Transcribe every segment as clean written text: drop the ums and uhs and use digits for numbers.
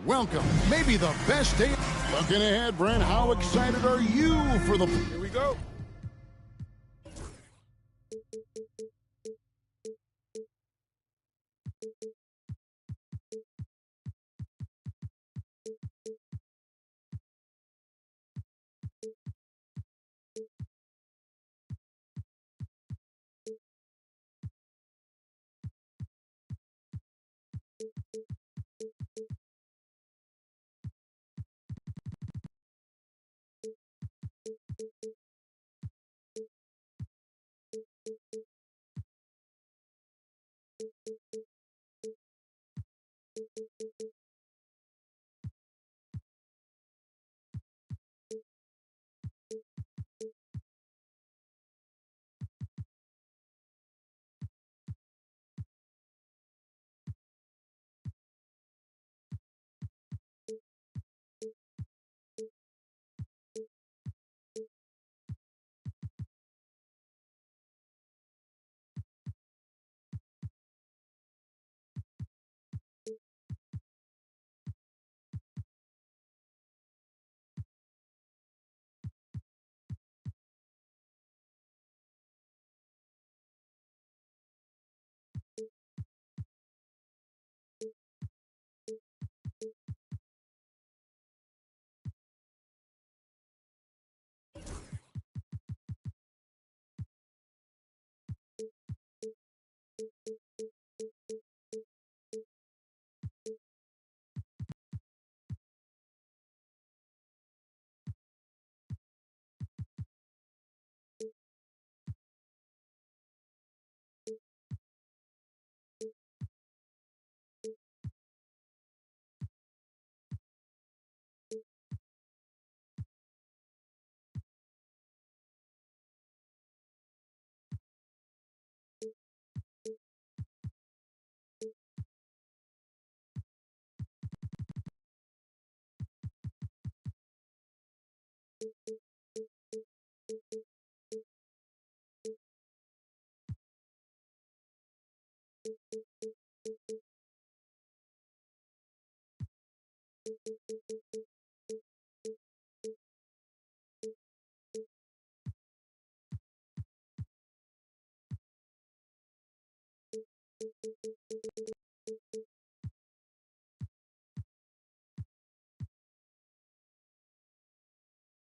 Welcome, maybe the best day. Looking ahead, Brent, how excited are you for the... Here we go.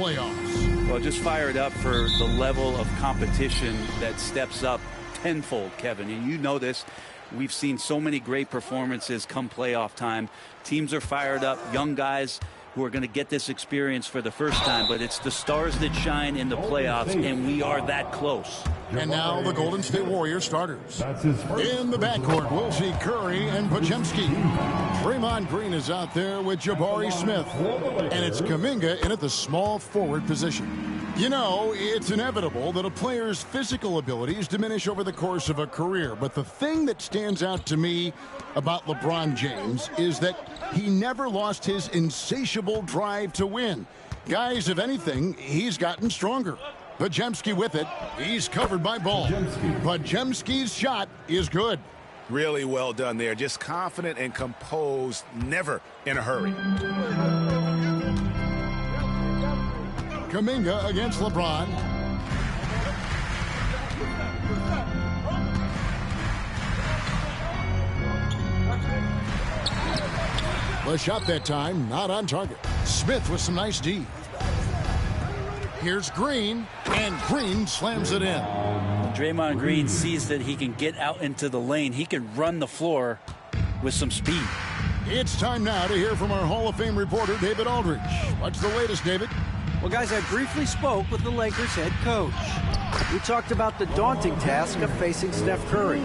Playoffs. Well, just fired up for the level of competition that steps up tenfold, Kevin. And you know this. We've seen so many great performances come playoff time. Teams are fired up, young guys who are going to get this experience for the first time, but it's the stars that shine in the playoffs, and we are that close. And now the Golden State Warriors starters. In the backcourt, we'll see Curry and Podziemski. Draymond Green is out there with Jabari Smith. And it's Kuminga in at the small forward position. You know, it's inevitable that a player's physical abilities diminish over the course of a career. But the thing that stands out to me about LeBron James is that he never lost his insatiable drive to win. Guys, if anything, he's gotten stronger. Podziemski with it. He's covered by Ball. Podziemski's shot is good. Really well done there. Just confident and composed, never in a hurry. Kuminga against LeBron. The shot that time, not on target. Smith with some nice D. Here's Green, and Green slams it in. When Draymond Green sees that he can get out into the lane, he can run the floor with some speed. It's time now to hear from our Hall of Fame reporter, David Aldridge. What's the latest, David? Well, guys, I briefly spoke with the Lakers head coach. We talked about the daunting task of facing Steph Curry.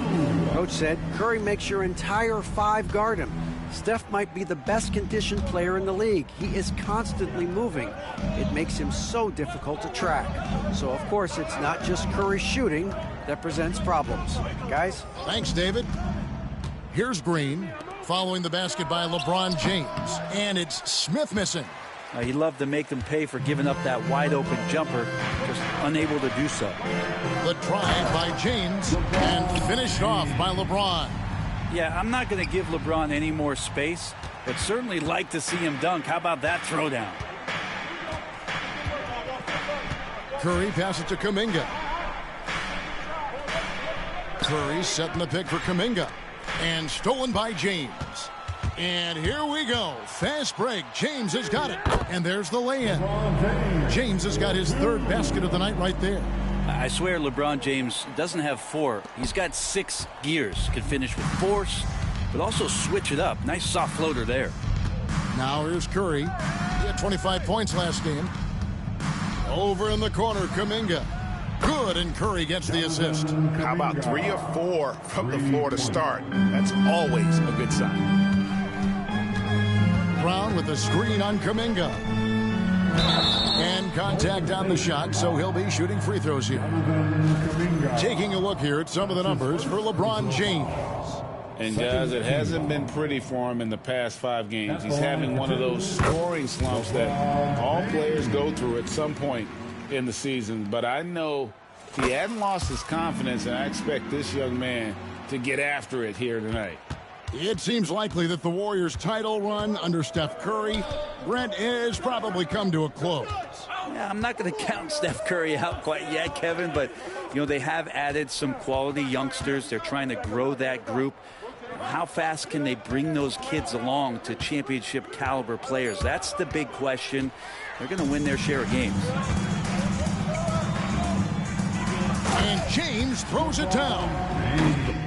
Coach said Curry makes your entire five guard him. Steph might be the best conditioned player in the league. He is constantly moving. It makes him so difficult to track. So, of course, it's not just Curry's shooting that presents problems. Guys? Thanks, David. Here's Green, following the basket by LeBron James. And it's Smith missing. He loved to make them pay for giving up that wide-open jumper, just unable to do so. The drive by James, and finished off by LeBron. Yeah, I'm not going to give LeBron any more space. but certainly like to see him dunk. How about that throwdown? Curry passes to Kuminga. Curry setting the pick for Kuminga. And stolen by James. And here we go. Fast break. James has got it. And there's the lay-in. James has got his third basket of the night right there. I swear LeBron James doesn't have 4. He's got 6 gears. Can finish with force, but also switch it up. Nice soft floater there. Now here's Curry. He had 25 points last game. Over in the corner, Kuminga. Good, and Curry gets the assist. How about 3 or 4 from the floor to start? That's always a good sign. Brown with the screen on Kuminga. And contact on the shot, so he'll be shooting free throws here. Taking a look here at some of the numbers for LeBron James. And guys, it hasn't been pretty for him in the past 5 games. He's having one of those scoring slumps that all players go through at some point in the season. But I know he hadn't lost his confidence, and I expect this young man to get after it here tonight. It seems likely that the Warriors' title run under Steph Curry, Brent, has probably come to a close. Yeah, I'm not going to count Steph Curry out quite yet, Kevin, but, you know, they have added some quality youngsters. They're trying to grow that group. How fast can they bring those kids along to championship caliber players? That's the big question. They're going to win their share of games. And James throws it down.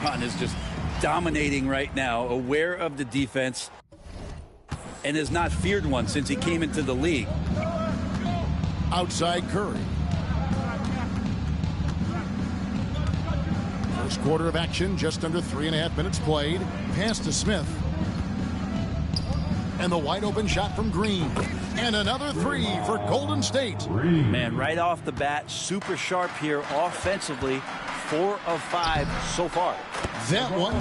LeBron is just dominating right now, aware of the defense, and has not feared one since he came into the league. Outside Curry. First quarter of action, just under 3.5 minutes played. Pass to Smith. And the wide open shot from Green. And another three for Golden State. Man, right off the bat, super sharp here offensively. 4 of 5 so far. That one.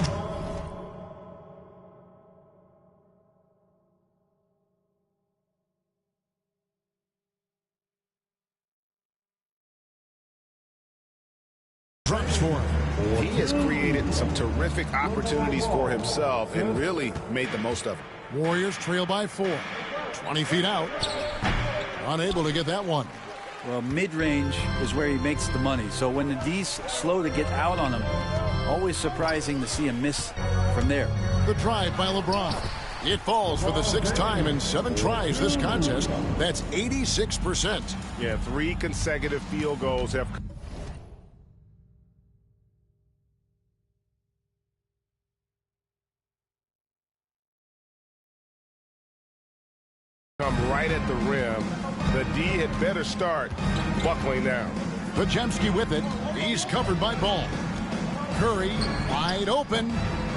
Drops for him. He has created some terrific opportunities for himself and really made the most of them. Warriors trail by 4. 20 feet out. Unable to get that one. Well, mid-range is where he makes the money. So when the D's slow to get out on him, always surprising to see him miss from there. The drive by LeBron. It falls for the 6th time in 7 tries this contest. That's 86%. Yeah, 3 consecutive field goals have come right at the rim. The D had better start buckling down. Pajemski with it. He's covered by Ball. Curry wide open.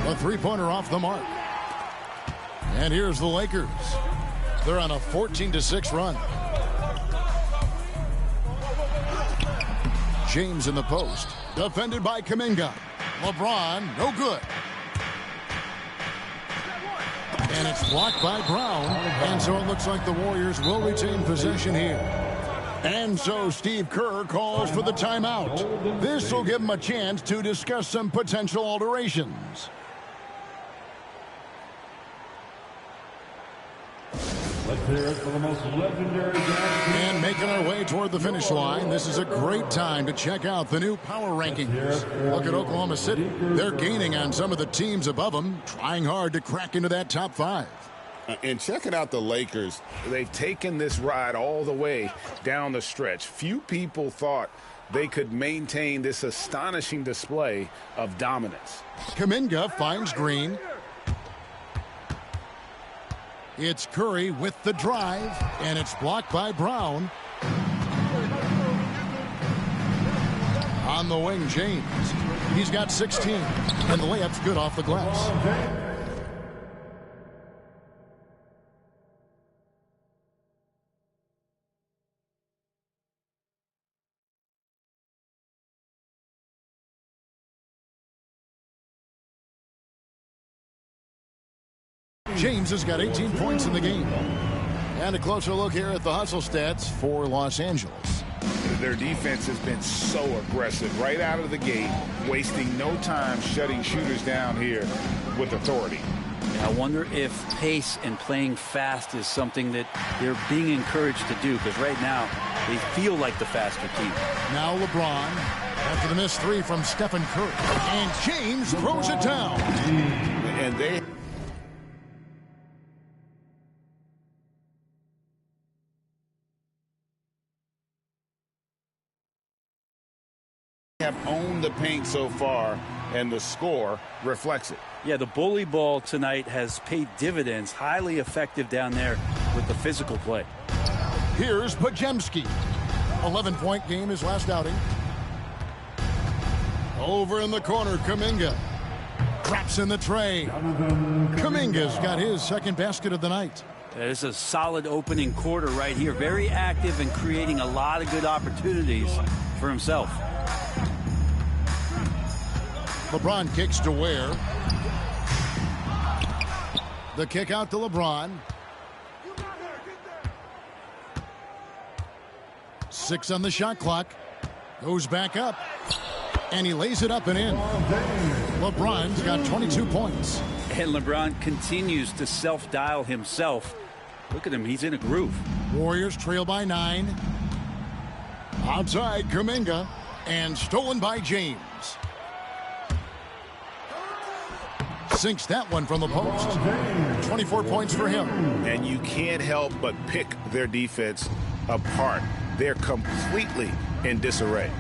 A three-pointer off the mark. And here's the Lakers. They're on a 14-6 run. James in the post. Defended by Kuminga. LeBron, no good. And it's blocked by Brown. And so it looks like the Warriors will retain possession here. And so Steve Kerr calls for the timeout. This will give him a chance to discuss some potential alterations. Let's hear it for the most legendary guy. And making our way toward the finish line, this is a great time to check out the new power rankings. Look at Oklahoma City. They're gaining on some of the teams above them, trying hard to crack into that top 5. And checking out the Lakers, they've taken this ride all the way down the stretch. Few people thought they could maintain this astonishing display of dominance. Kuminga finds Green. It's Curry with the drive, and it's blocked by Brown. On the wing, James. He's got 16, and the layup's good off the glass. James has got 18 points in the game. And a closer look here at the hustle stats for Los Angeles. Their defense has been so aggressive right out of the gate, wasting no time shutting shooters down here with authority. I wonder if pace and playing fast is something that they're being encouraged to do, because right now they feel like the faster team. Now LeBron after the missed 3 from Stephen Curry. And James throws it down. And they have owned the paint so far, and the score reflects it. Yeah, the bully ball tonight has paid dividends. Highly effective down there with the physical play. Here's Pajemski. 11-point game his last outing. Over in the corner, Kuminga. Drops in the tray. Kuminga's got his second basket of the night. It's a solid opening quarter right here. Very active and creating a lot of good opportunities for himself. LeBron kicks to Ware. The kick out to LeBron. 6 on the shot clock. Goes back up. And he lays it up and in. LeBron's got 22 points. And LeBron continues to self-dial himself. Look at him. He's in a groove. Warriors trail by 9. Outside Kuminga. And stolen by James. Sinks that one from the post. 24 points for him. And you can't help but pick their defense apart. They're completely in disarray.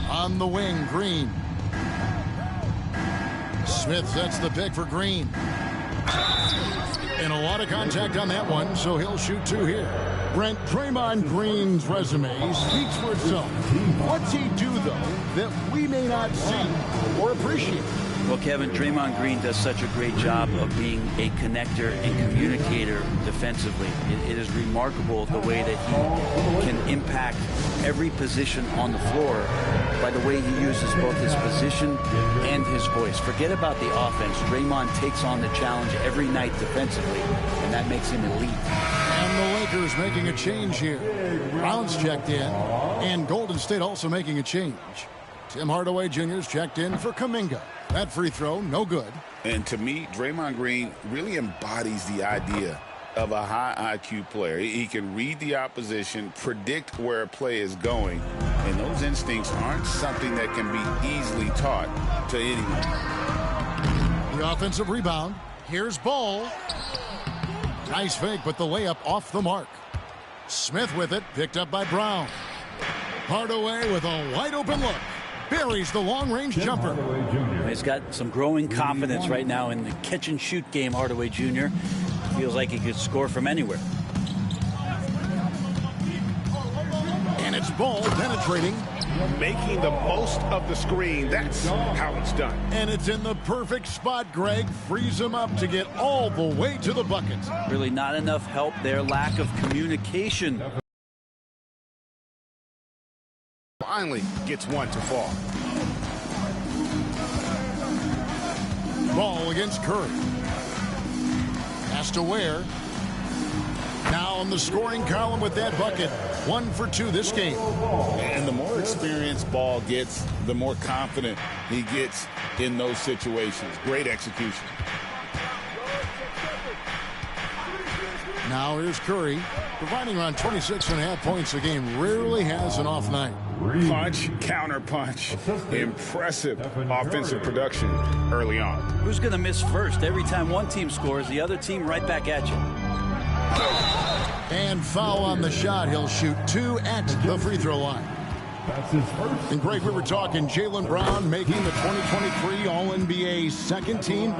On the wing, Green. Smith sets the pick for Green. And a lot of contact on that one, so he'll shoot 2 here. Brent, Draymond Green's resume speaks for itself. What's he do, though, that we may not see or appreciate? Well, Kevin, Draymond Green does such a great job of being a connector and communicator defensively. It is remarkable the way that he can impact every position on the floor by the way he uses both his position and his voice. Forget about the offense. Draymond takes on the challenge every night defensively, and that makes him elite. And the Lakers making a change here. Brown's checked in, and Golden State also making a change. Tim Hardaway Jr.'s checked in for Kuminga. That free throw, no good. And to me, Draymond Green really embodies the idea of a high IQ player. He can read the opposition, predict where a play is going, and those instincts aren't something that can be easily taught to anyone. The offensive rebound. Here's Ball. Nice fake, but the layup off the mark. Smith with it, picked up by Brown. Hardaway with a wide open look. Buries the long-range jumper. He's got some growing confidence right now in the catch-and-shoot game, Hardaway Jr. Feels like he could score from anywhere. And it's Ball penetrating. Making the most of the screen. That's how it's done. And it's in the perfect spot, Greg. Frees him up to get all the way to the bucket. Really not enough help there. Lack of communication. Finally gets one to fall. Ball against Curry. Pass to Ware. Now on the scoring column with that bucket. 1 for 2 this game. And the more experienced Ball gets, the more confident he gets in those situations. Great execution. Now here's Curry, providing around 26.5 points a game. Rarely has an off night. Punch, counter punch. Impressive offensive production early on. Who's going to miss first? Every time one team scores, the other team right back at you. And foul on the shot. He'll shoot 2 at the free throw line. And Greg, we were talking Jaylen Brown making the 2023 All-NBA second team.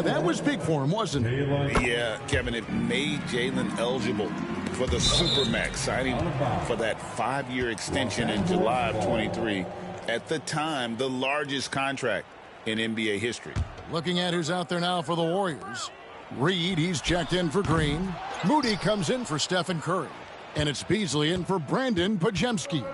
That was big for him, wasn't it? Yeah, Kevin, it made Jaylen eligible for the Supermax, signing for that 5-year extension in July of 23. At the time, the largest contract in NBA history. Looking at who's out there now for the Warriors. Reed, he's checked in for Green. Moody comes in for Stephen Curry. And it's Beasley in for Brandon Pajemski.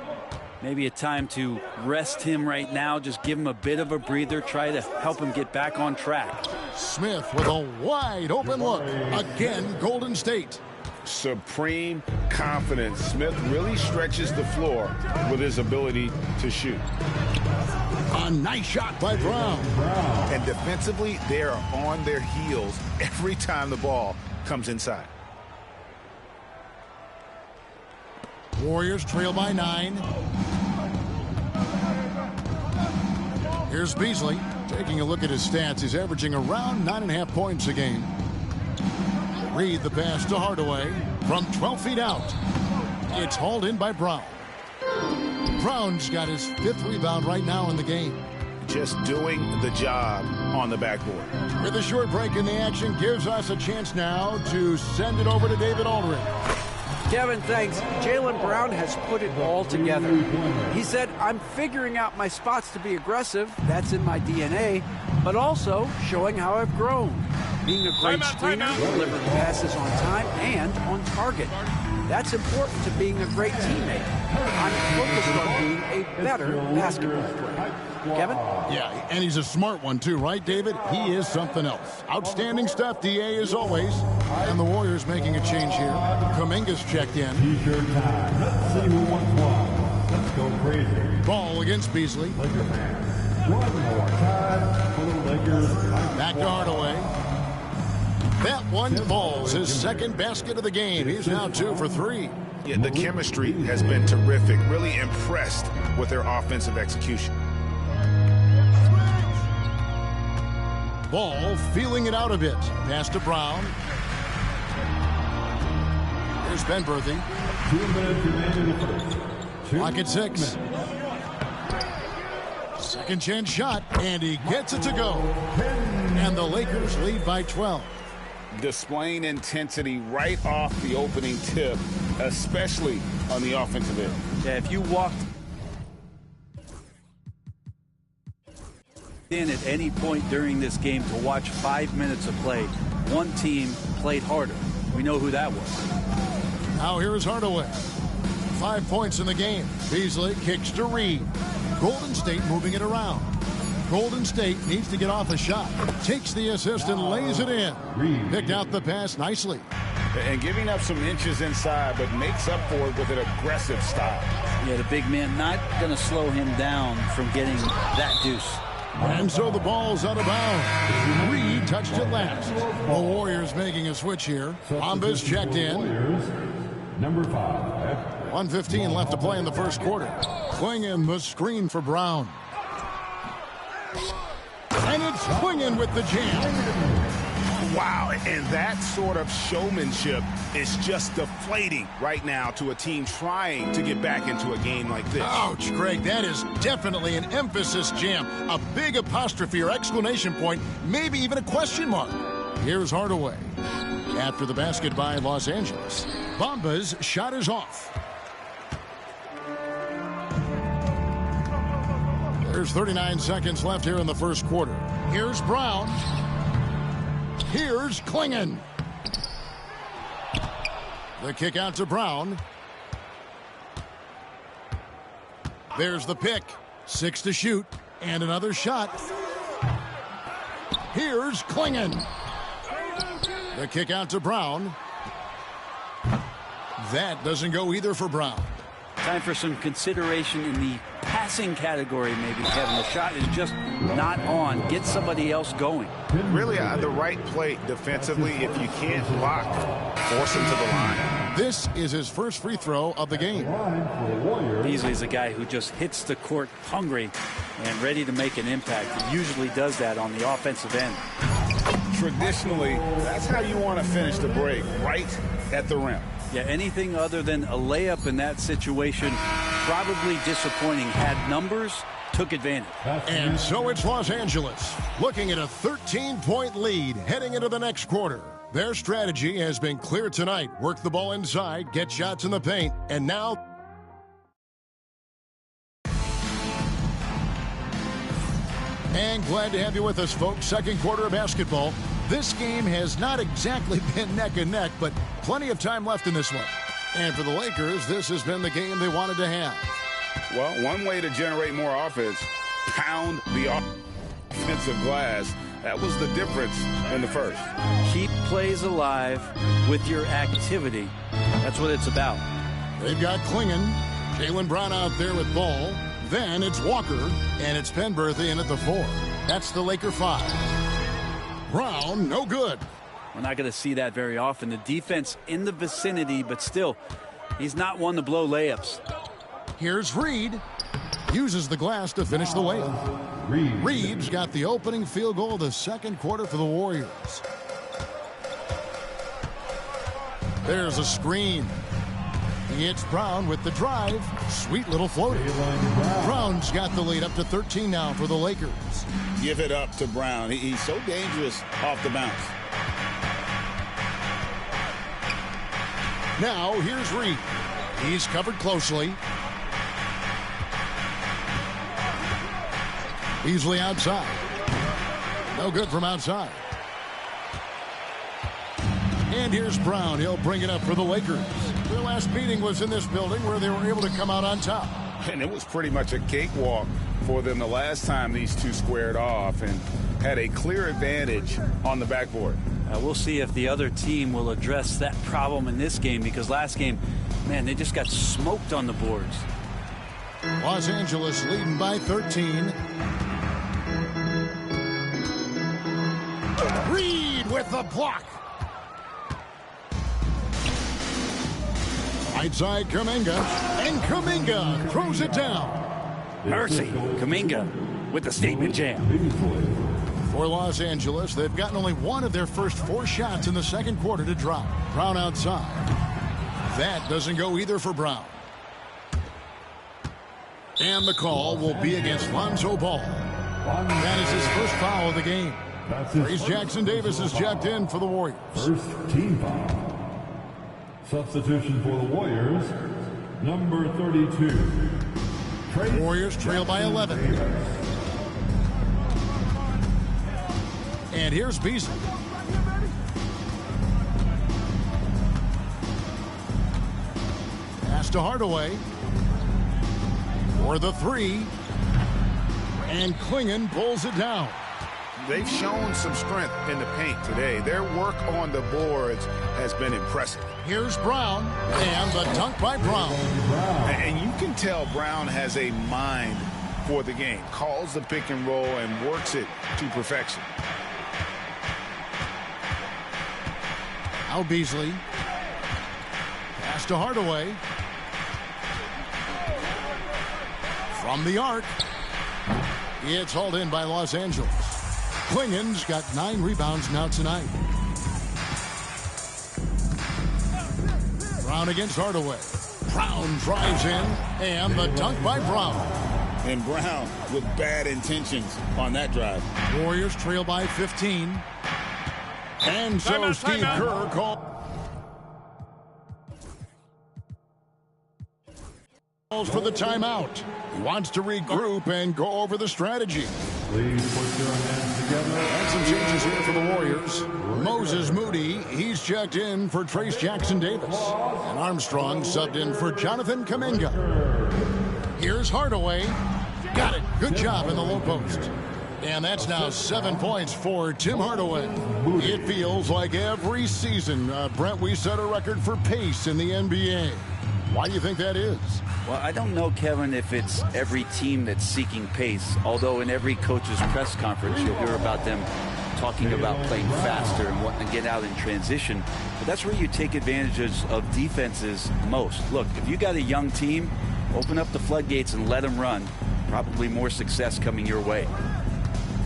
Maybe a time to rest him right now. Just give him a bit of a breather. Try to help him get back on track. Smith with a wide open look. Again, Golden State. Supreme confidence. Smith really stretches the floor with his ability to shoot. A nice shot by Brown. And defensively, they are on their heels every time the ball comes inside. Warriors trail by 9. Here's Beasley. Taking a look at his stats, he's averaging around 9.5 points a game. Reed the pass to Hardaway from 12 feet out. It's hauled in by Brown. Brown's got his 5th rebound right now in the game. Just doing the job on the backboard. With a short break in the action, gives us a chance now to send it over to David Aldridge. Kevin, thanks. Jaylen Brown has put it all together. He said, I'm figuring out my spots to be aggressive. That's in my DNA. But also showing how I've grown. Being a great screener, delivering passes on time and on target. That's important to being a great teammate. I'm focused on being a better basketball player. Kevin? Yeah, and he's a smart one too, right, David? He is something else. Outstanding stuff, DA, as always. And the Warriors making a change here. Kuminga's checked in. T-shirt time. Let's see who wants one. Let's go crazy. Ball against Beasley. Laker fans. One more time for the Lakers. Back to Hardaway. That one falls, his second basket of the game. He's now 2 for 3. Yeah, the chemistry has been terrific. Really impressed with their offensive execution. Ball feeling it out a bit. Pass to Brown. Here's Ben Berthy. 2 minutes remaining in the first. Clock at 6. Second chance shot, and he gets it to go. And the Lakers lead by 12. Displaying intensity right off the opening tip, especially on the offensive end. Yeah, if you walked in at any point during this game to watch 5 minutes of play, one team played harder. We know who that was. Now here's Hardaway. 5 points in the game. Beasley kicks to Reed. Golden State moving it around. Golden State needs to get off a shot. Takes the assist and lays it in. Picked out the pass nicely. And giving up some inches inside, but makes up for it with an aggressive stop. Yeah, the big man not going to slow him down from getting that deuce. And so the ball's out of bounds. Reed touched it last. The Warriors making a switch here. Bombas checked in. Number 5. 1:15 left to play in the first quarter. Clingan the screen for Brown. And it's Clingan with the jam. Wow, and that sort of showmanship is just deflating right now to a team trying to get back into a game like this. Ouch, Greg, that is definitely an emphasis jam. A big apostrophe or exclamation point, maybe even a question mark. Here's Hardaway. After the basket by Los Angeles. Bamba's shot is off. There's 39 seconds left here in the first quarter. Here's Brown. Here's Clingan. The kick out to Brown. There's the pick. 6 to shoot. And another shot. Here's Clingan. The kick out to Brown. That doesn't go either for Brown. Time for some consideration in the passing category, maybe, Kevin. The shot is just not on. Get somebody else going. Really the right play defensively. If you can't block, force him to the line. This is his first free throw of the game. Beasley's a guy who just hits the court hungry and ready to make an impact. He usually does that on the offensive end. Traditionally, that's how you want to finish the break, right at the rim. Yeah, anything other than a layup in that situation, probably disappointing. Had numbers, took advantage. And so it's Los Angeles, looking at a 13-point lead heading into the next quarter. Their strategy has been clear tonight. Work the ball inside, get shots in the paint, and now... And glad to have you with us, folks. Second quarter of basketball. This game has not exactly been neck and neck, but plenty of time left in this one. And for the Lakers, this has been the game they wanted to have. Well, one way to generate more offense, pound the offensive glass. That was the difference in the first. Keep plays alive with your activity. That's what it's about. They've got Clingan, Jaylen Brown out there with ball. Then it's Walker, and it's Penberthy in at the 4. That's the Laker 5. Brown, no good. We're not going to see that very often. The defense in the vicinity, but still, he's not one to blow layups. Here's Reed. Uses the glass to finish the layup. Reed's got the opening field goal of the second quarter for the Warriors. There's a screen. It's Brown with the drive. Sweet little floater. Brown's got the lead up to 13 now for the Lakers. Give it up to Brown. He's so dangerous off the bounce. Now here's Reed. He's covered closely. Beasley outside. No good from outside. And here's Brown. He'll bring it up for the Lakers. Their last meeting was in this building where they were able to come out on top. And it was pretty much a cakewalk for them the last time these two squared off and had a clear advantage on the backboard. We'll see if the other team will address that problem in this game, because last game, man, they just got smoked on the boards. Los Angeles leading by 13. Reed with the block. Right side, Kuminga. And Kuminga throws it down. Mercy. Kuminga with the statement jam. For Los Angeles, they've gotten only one of their first 4 shots in the second quarter to drop. Brown outside. That doesn't go either for Brown. And the call will be against Lonzo Ball. That is his first foul of the game. Trace Jackson Davis is checked in for the Warriors. First team foul. Substitution for the Warriors, number 32. Warriors trail by 11. And here's Beasley. Pass to Hardaway. For the three. And Klingon pulls it down. They've shown some strength in the paint today. Their work on the boards has been impressive. Here's Brown, and the dunk by Brown. And you can tell Brown has a mind for the game. Calls the pick and roll and works it to perfection. Now Beasley. Pass to Hardaway. From the arc. It's hauled in by Los Angeles. Klingon's got 9 rebounds now tonight. Brown against Hardaway. Brown drives in, and the dunk by Brown. And Brown with bad intentions on that drive. Warriors trail by 15. And so Steve Kerr calls for the timeout. He wants to regroup and go over the strategy. Please put your hands together. And some changes here for the Warriors. Moses Moody, he's checked in for Trace Jackson Davis. And Armstrong subbed in for Jonathan Kuminga. Here's Hardaway. Got it. Good job in the low post. And that's now 7 points for Tim Hardaway. It feels like every season, Brent, we set a record for pace in the NBA. Why do you think that is? Well, I don't know, Kevin, if it's every team that's seeking pace, although in every coach's press conference you'll hear about them talking about playing faster and wanting to get out in transition. But that's where you take advantages of defenses most. Look, if you got a young team, open up the floodgates and let them run. Probably more success coming your way.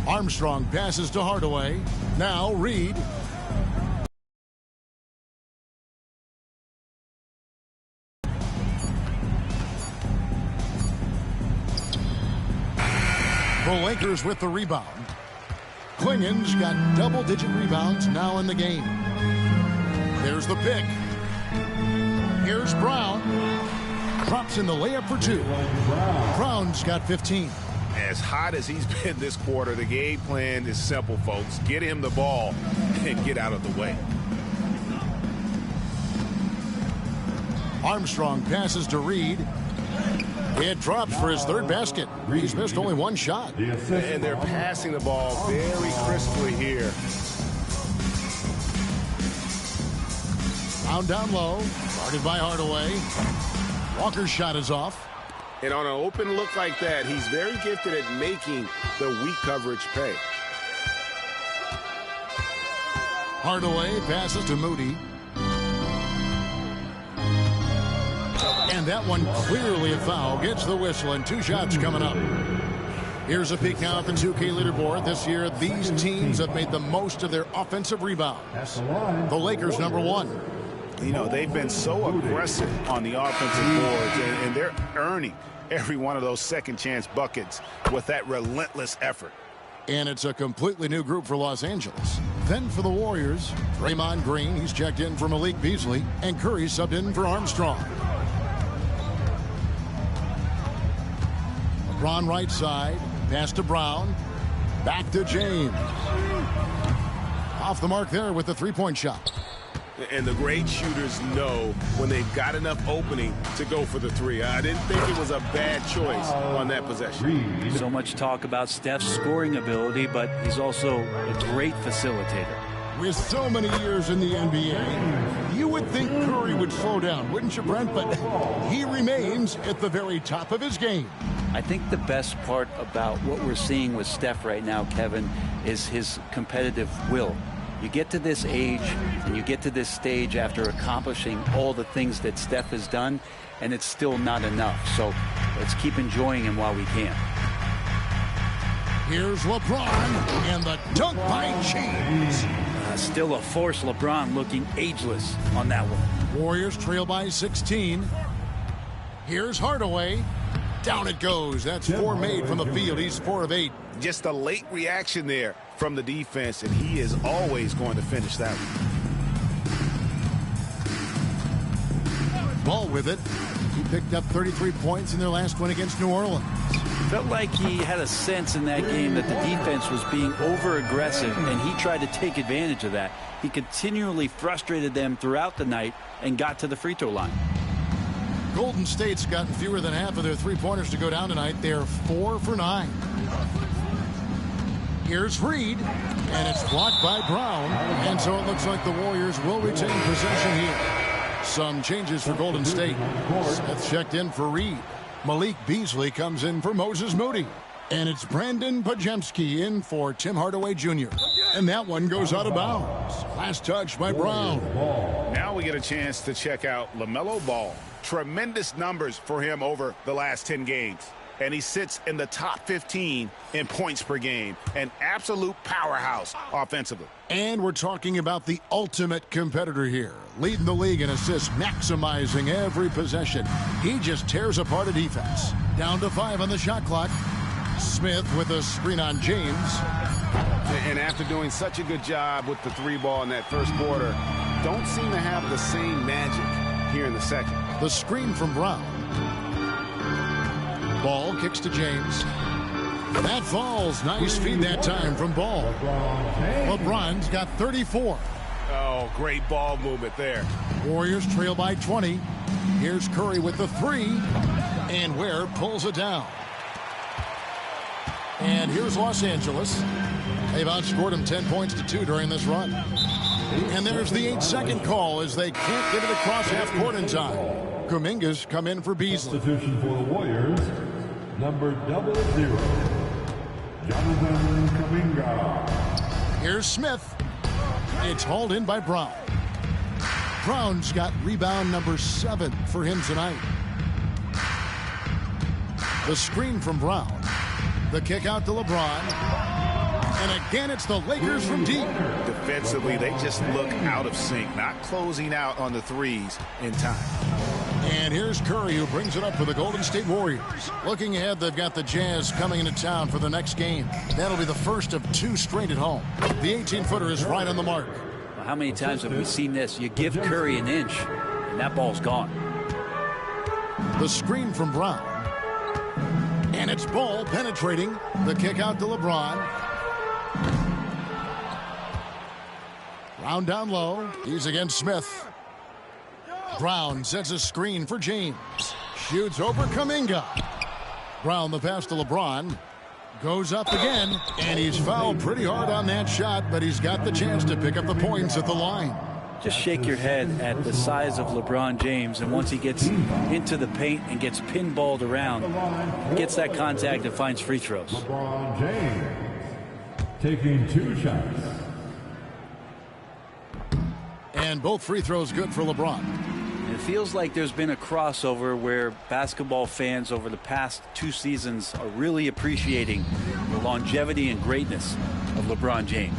Armstrong passes to Hardaway. Now Reed. The Lakers with the rebound. Klingon's got double-digit rebounds now in the game. There's the pick. Here's Brown. Drops in the layup for 2. Brown's got 15. As hot as he's been this quarter, the game plan is simple, folks. Get him the ball and get out of the way. Armstrong passes to Reed. It drops for his 3rd basket. He's missed only 1 shot. And they're passing the ball very crisply here. Down low. Guarded by Hardaway. Walker's shot is off. And on an open look like that, he's very gifted at making the weak coverage pay. Hardaway passes to Moody. And that one clearly a foul. Gets the whistle, and 2 shots coming up. Here's a peek now at the 2K leaderboard. This year, these teams have made the most of their offensive rebounds. The Lakers, number 1. You know, they've been so aggressive on the offensive boards, and they're earning every one of those second-chance buckets with that relentless effort. And it's a completely new group for Los Angeles. Then for the Warriors, Draymond Green, he's checked in for Malik Beasley, and Curry subbed in for Armstrong. LeBron right side, pass to Brown, back to James. Off the mark there with the 3-point shot. And the great shooters know when they've got enough opening to go for the 3. I didn't think it was a bad choice on that possession. So much talk about Steph's scoring ability, but he's also a great facilitator. With so many years in the NBA, you would think Curry would slow down, wouldn't you, Brent? But he remains at the very top of his game. I think the best part about what we're seeing with Steph right now, Kevin, is his competitive will. You get to this age and you get to this stage after accomplishing all the things that Steph has done, and it's still not enough. So let's keep enjoying him while we can. Here's LeBron and the dunk by James. Still a force. LeBron looking ageless on that one. Warriors trail by 16. Here's Hardaway. Down it goes. That's 4 made from the field. He's 4 of 8. Just a late reaction there from the defense, and he is always going to finish that one. Ball with it. He picked up 33 points in their last one against New Orleans. Felt like he had a sense in that game that the defense was being over-aggressive, and he tried to take advantage of that. He continually frustrated them throughout the night and got to the free throw line. Golden State's gotten fewer than half of their three-pointers to go down tonight. They're 4 for 9. Here's Reed, and it's blocked by Brown. And so it looks like the Warriors will retain possession here. Some changes for Golden State. Smith checked in for Reed. Malik Beasley comes in for Moses Moody. And it's Brandon Pajemski in for Tim Hardaway Jr. And that one goes out of bounds. Last touch by Brown. Now we get a chance to check out LaMelo Ball. Tremendous numbers for him over the last 10 games. And he sits in the top 15 in points per game. An absolute powerhouse offensively. And we're talking about the ultimate competitor here. Leading the league in assists, maximizing every possession. He just tears apart a defense. Down to 5 on the shot clock. Smith with a screen on James. And after doing such a good job with the 3-ball in that first quarter, don't seem to have the same magic here in the second. The screen from Brown. Ball kicks to James. That falls. Nice feed that time from Ball. LeBron's got 34. Oh, great ball movement there. Warriors trail by 20. Here's Curry with the 3. And Ware pulls it down. And here's Los Angeles. They've outscored them 10 points to 2 during this run. And there's the 8-second call as they can't get it across half court in time. Kuminga's come in for Beasley. Substitution for the Warriors, number 00, Jonathan Kuminga. Here's Smith. It's hauled in by Brown. Brown's got rebound number 7 for him tonight. The screen from Brown. The kick out to LeBron. And again, it's the Lakers from deep. Defensively, they just look out of sync, not closing out on the threes in time. And here's Curry, who brings it up for the Golden State Warriors. Looking ahead, they've got the Jazz coming into town for the next game. That'll be the first of 2 straight at home. The 18-footer is right on the mark. Well, how many times have we seen this? You give Curry an inch, and that ball's gone. The screen from Brown. And it's Ball penetrating. The kick out to LeBron. Brown down low. He's against Smith. Brown sets a screen for James. Shoots over Kuminga. Brown the pass to LeBron. Goes up again. And he's fouled pretty hard on that shot, but he's got the chance to pick up the points at the line. Just shake your head at the size of LeBron James, and once he gets into the paint and gets pinballed around, gets that contact and finds free throws. LeBron James taking 2 shots. And both free throws good for LeBron. It feels like there's been a crossover where basketball fans over the past 2 seasons are really appreciating the longevity and greatness of LeBron James.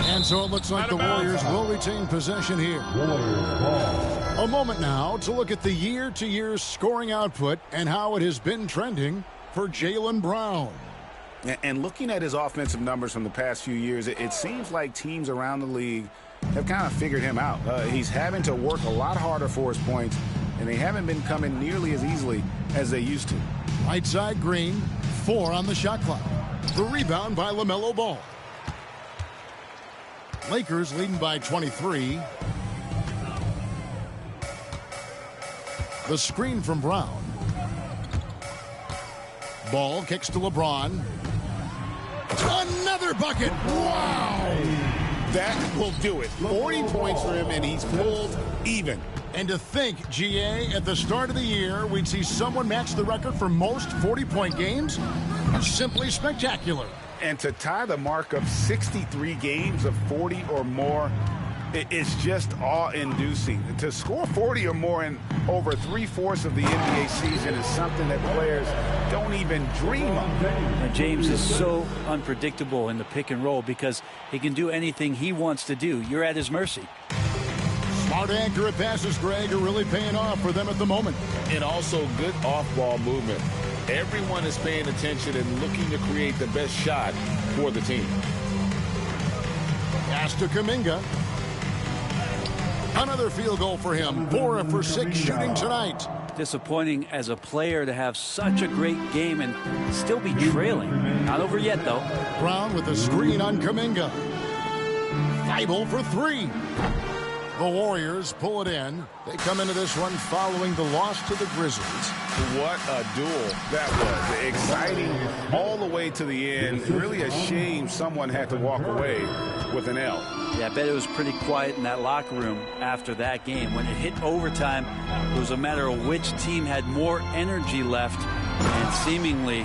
And so it looks like the Warriors will retain possession here. A moment now to look at the year-to-year scoring output and how it has been trending for Jaylen Brown. And looking at his offensive numbers from the past few years, it seems like teams around the league have kind of figured him out. He's having to work a lot harder for his points, and they haven't been coming nearly as easily as they used to. Right side Green, 4 on the shot clock. The rebound by LaMelo Ball. Lakers leading by 23. The screen from Brown. Ball kicks to LeBron. Another bucket. Wow. That will do it. 40 points for him, and he's pulled even. And to think, GA, at the start of the year, we'd see someone match the record for most 40-point games? Simply spectacular. And to tie the mark of 63 games of 40 or more, it's just awe-inducing. To score 40 or more in over 3/4 of the NBA season is something that players don't even dream of. And James is so unpredictable in the pick and roll because he can do anything he wants to do. You're at his mercy. Smart, accurate passes, Greg, are really paying off for them at the moment. And also good off-ball movement. Everyone is paying attention and looking to create the best shot for the team. Pass to Kuminga. Another field goal for him. 4 for 6 shooting tonight. Disappointing as a player to have such a great game and still be trailing. Not over yet, though. Brown with the screen on Kuminga. Feibel for 3. The Warriors pull it in. They come into this one following the loss to the Grizzlies. What a duel that was. Exciting all the way to the end. Really a shame someone had to walk away with an L. Yeah, I bet it was pretty quiet in that locker room after that game. When it hit overtime, it was a matter of which team had more energy left, and seemingly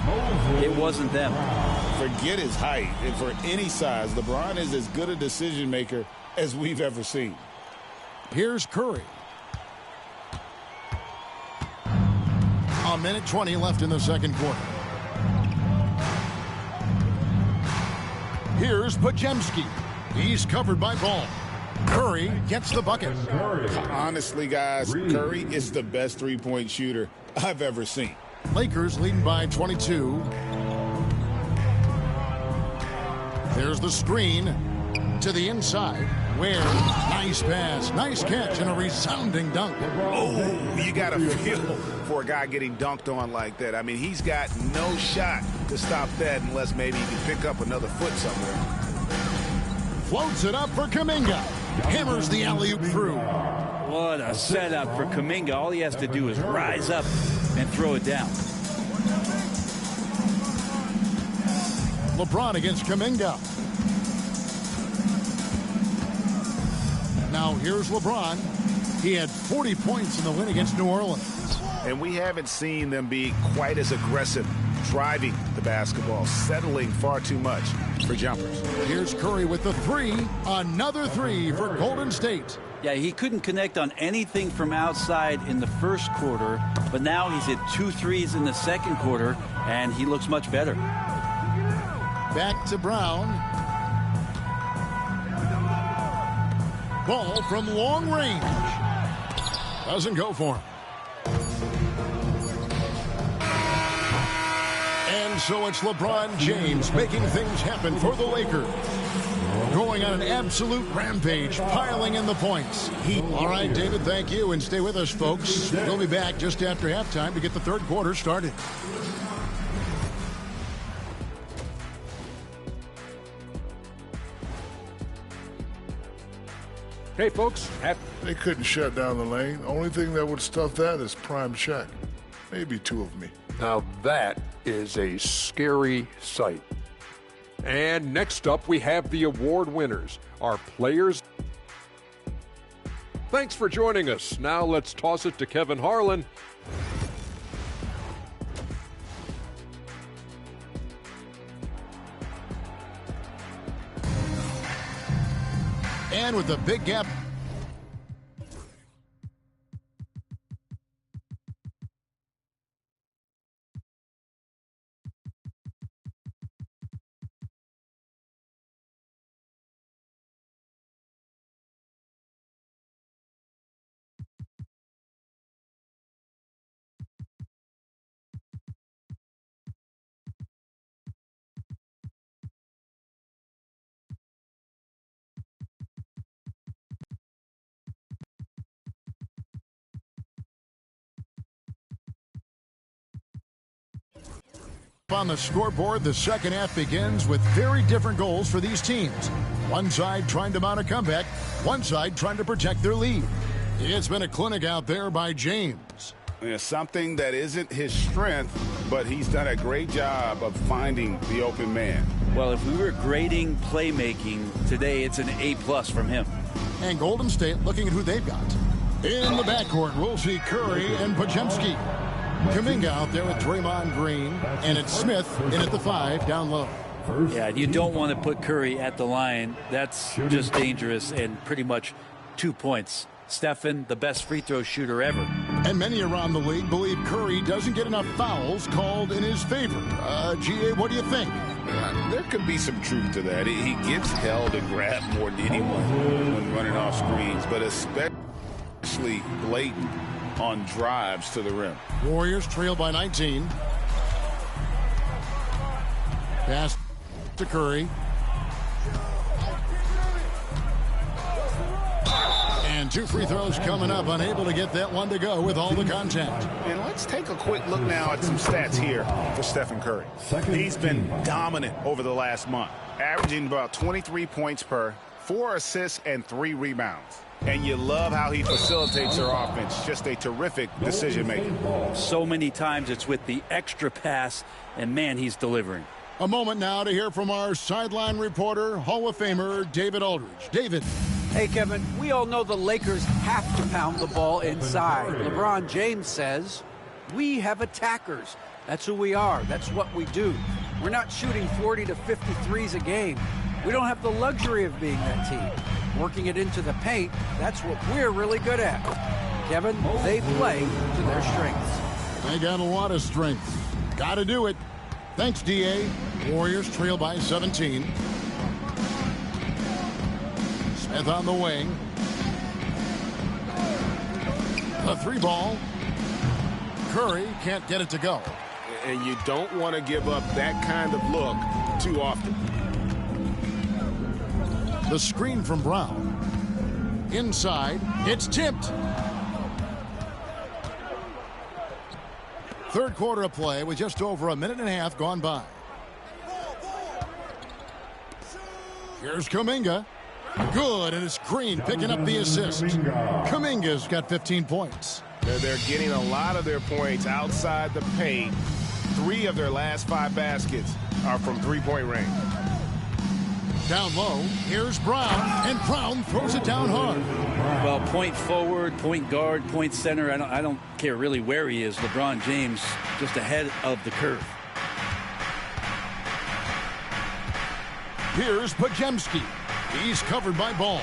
it wasn't them. Forget his height, and for any size, LeBron is as good a decision maker as we've ever seen. Here's Curry. A minute 20 left in the second quarter. Here's Podziemski. He's covered by Ball. Curry gets the bucket. Honestly, guys, Curry is the best three-point shooter I've ever seen. Lakers leading by 22. There's the screen to the inside. Where nice pass, nice catch, and a resounding dunk. Oh, you got to feel for a guy getting dunked on like that. I mean, he's got no shot to stop that unless maybe he can pick up another foot somewhere. Floats it up for Kuminga. Hammers the alley-oop through. What a setup for Kuminga. All he has to do is rise up and throw it down. LeBron against Kuminga. Now here's LeBron. He had 40 points in the win against New Orleans. And we haven't seen them be quite as aggressive driving the basketball, settling far too much for jumpers. Here's Curry with the 3. Another 3 for Golden State. Yeah, he couldn't connect on anything from outside in the first quarter, but now he's hit 2 threes in the second quarter, and he looks much better. Back to Brown. Ball from long range. Doesn't go for him. And so it's LeBron James making things happen for the Lakers. Going on an absolute rampage, piling in the points. All right, David, thank you. And stay with us, folks. We'll be back just after halftime to get the third quarter started. Hey, folks. They couldn't shut down the lane. Only thing that would stuff that is prime Shaq. Maybe 2 of me. Now that is a scary sight. And next up, we have the award winners, our players. Thanks for joining us. Now let's toss it to Kevin Harlan. And with the big gap. On the scoreboard, the second half begins with very different goals for these teams. One side trying to mount a comeback, one side trying to protect their lead. It's been a clinic out there by James. Yeah, something that isn't his strength, but he's done a great job of finding the open man. Well, if we were grading playmaking today, it's an A+ from him. And Golden State looking at who they've got. In the backcourt, we'll see Curry and Podziemski. Kuminga out there with Draymond Green, and it's Smith in at the 5 down low. Yeah, you don't want to put Curry at the line. That's just dangerous, and pretty much 2 points. Stephen, the best free throw shooter ever. And many around the league believe Curry doesn't get enough fouls called in his favor. GA, what do you think? There could be some truth to that. He gets held and grabbed more than anyone when running off screens, but especially especially blatant on drives to the rim. Warriors trail by 19. Pass to Curry. And 2 free throws coming up, unable to get that one to go with all the contact. And let's take a quick look now at some stats here for Stephen Curry. He's been dominant over the last month, averaging about 23 points per, 4 assists, and 3 rebounds. And you love how he facilitates their offense. Just a terrific decision maker. So many times it's with the extra pass, and man, he's delivering. A moment now to hear from our sideline reporter, Hall of Famer David Aldridge. David. Hey, Kevin, we all know the Lakers have to pound the ball inside. LeBron James says, we have attackers. That's who we are. That's what we do. We're not shooting 40 to 53s a game. We don't have the luxury of being that team. Working it into the paint, that's what we're really good at. Kevin, they play to their strengths. They got a lot of strengths. Got to do it. Thanks, D.A. Warriors trail by 17. Smith on the wing. The 3-ball. Curry can't get it to go. And you don't want to give up that kind of look too often. The screen from Brown. Inside. It's tipped. Third quarter of play with just over a minute and a half gone by. Here's Kuminga. Good, and it's Green picking up the assist. Kuminga's got 15 points. They're getting a lot of their points outside the paint. 3 of their last 5 baskets are from three-point range. Down low, here's Brown, and Brown throws it down hard. Well, point forward, point guard, point center. I don't care really where he is. LeBron James just ahead of the curve. Here's Pajemski. He's covered by Ball.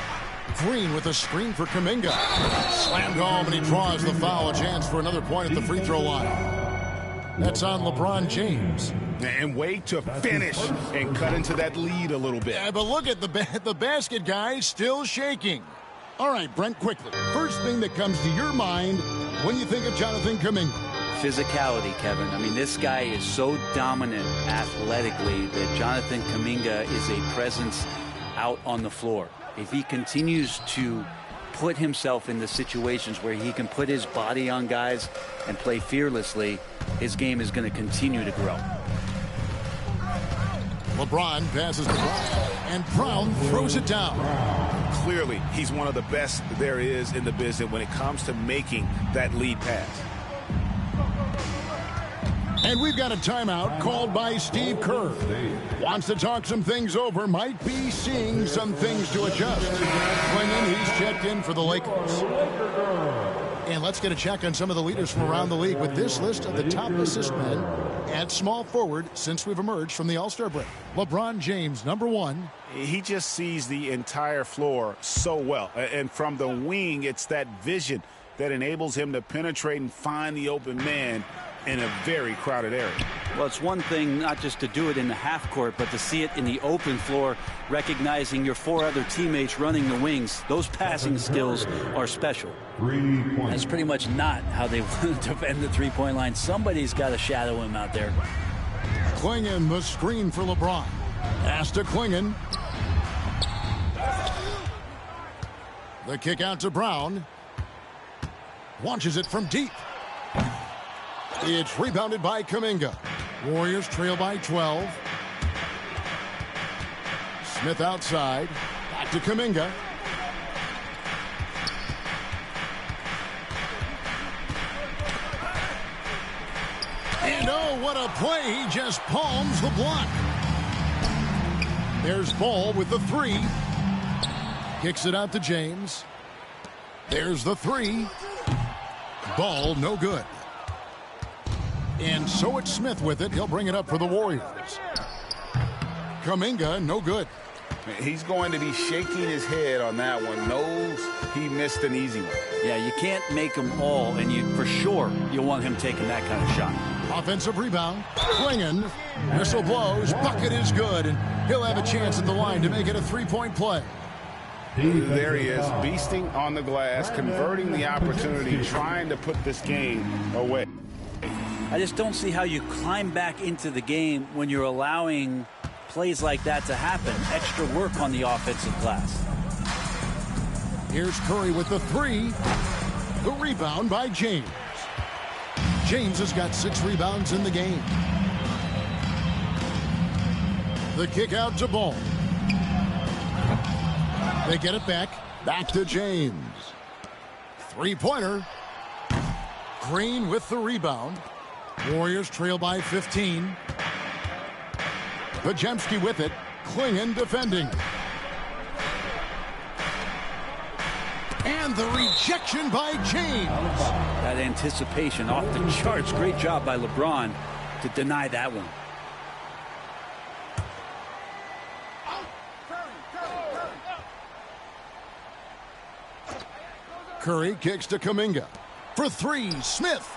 Green with a screen for Kuminga. Slammed home, and he draws the foul. A chance for another point at the free throw line. That's on LeBron James. And wait to finish and cut into that lead a little bit. Yeah, but look at the basket guy still shaking. All right, Brent, quickly. First thing that comes to your mind when you think of Jonathan Kuminga. Physicality, Kevin. I mean, this guy is so dominant athletically that Jonathan Kuminga is a presence out on the floor. If he continues to put himself in the situations where he can put his body on guys and play fearlessly, his game is going to continue to grow. LeBron passes to Brown, and Brown throws it down. Clearly, he's one of the best there is in the business when it comes to making that lead pass. And we've got a timeout called by Steve Kerr. Wants to talk some things over, might be seeing some things to adjust. When he's checked in for the Lakers. And let's get a check on some of the leaders from around the league with this list of the top assist men at small forward since we've emerged from the All-Star break. LeBron James, number 1. He just sees the entire floor so well. And from the wing, it's that vision that enables him to penetrate and find the open man in a very crowded area. Well, it's one thing not just to do it in the half court, but to see it in the open floor, recognizing your 4 other teammates running the wings. Those passing skills are special. That's pretty much not how they want to defend the three-point line. Somebody's got to shadow him out there. Klingon, the screen for LeBron. Pass to Klingon. The kick out to Brown. Launches it from deep. It's rebounded by Kuminga. Warriors trail by 12. Smith outside. Back to Kuminga. And oh, what a play. He just palms the block. There's Ball with the 3. Kicks it out to James. There's the 3. Ball no good. And so it's Smith with it. He'll bring it up for the Warriors. Kuminga, no good. He's going to be shaking his head on that one. Knows he missed an easy one. Yeah, you can't make them all, and for sure you want him taking that kind of shot. Offensive rebound. Klingon. Whistle blows. Bucket is good. And he'll have a chance at the line to make it a 3-point play. There he is, beasting on the glass, converting the opportunity, trying to put this game away. I just don't see how you climb back into the game when you're allowing plays like that to happen. Extra work on the offensive glass. Here's Curry with the three. The rebound by James. James has got 6 rebounds in the game. The kick out to Ball. They get it back. Back to James. Three-pointer. Green with the rebound. Warriors trail by 15. Pajemski with it. Klingon defending. And the rejection by James. That anticipation off the charts. Great job by Lebron to deny that one. Curry kicks to Kuminga. For 3, Smith.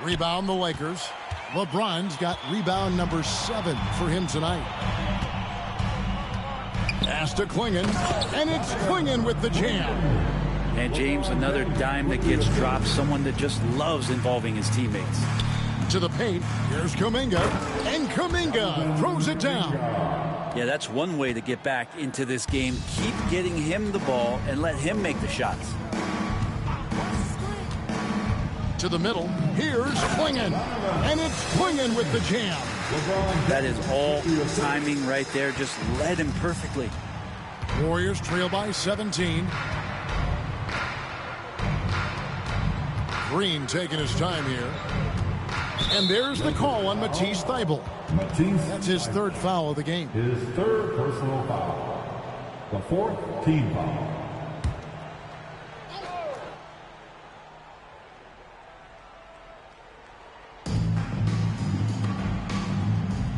Rebound the Lakers. LeBron's got rebound number 7 for him tonight. Pass to Klingon, and it's Klingon with the jam. And James, another dime that gets dropped. Someone that just loves involving his teammates. To the paint, here's Kuminga, and Kuminga throws it down. Yeah, that's one way to get back into this game. Keep getting him the ball and let him make the shots. To the middle, here's Klingon, and it's Klingon with the jam. That is all timing right there. Just led him perfectly. Warriors trail by 17. Green taking his time here. And there's the call on Matisse Thybulle. That's his 3rd foul of the game. His 3rd personal foul. The 4th team foul.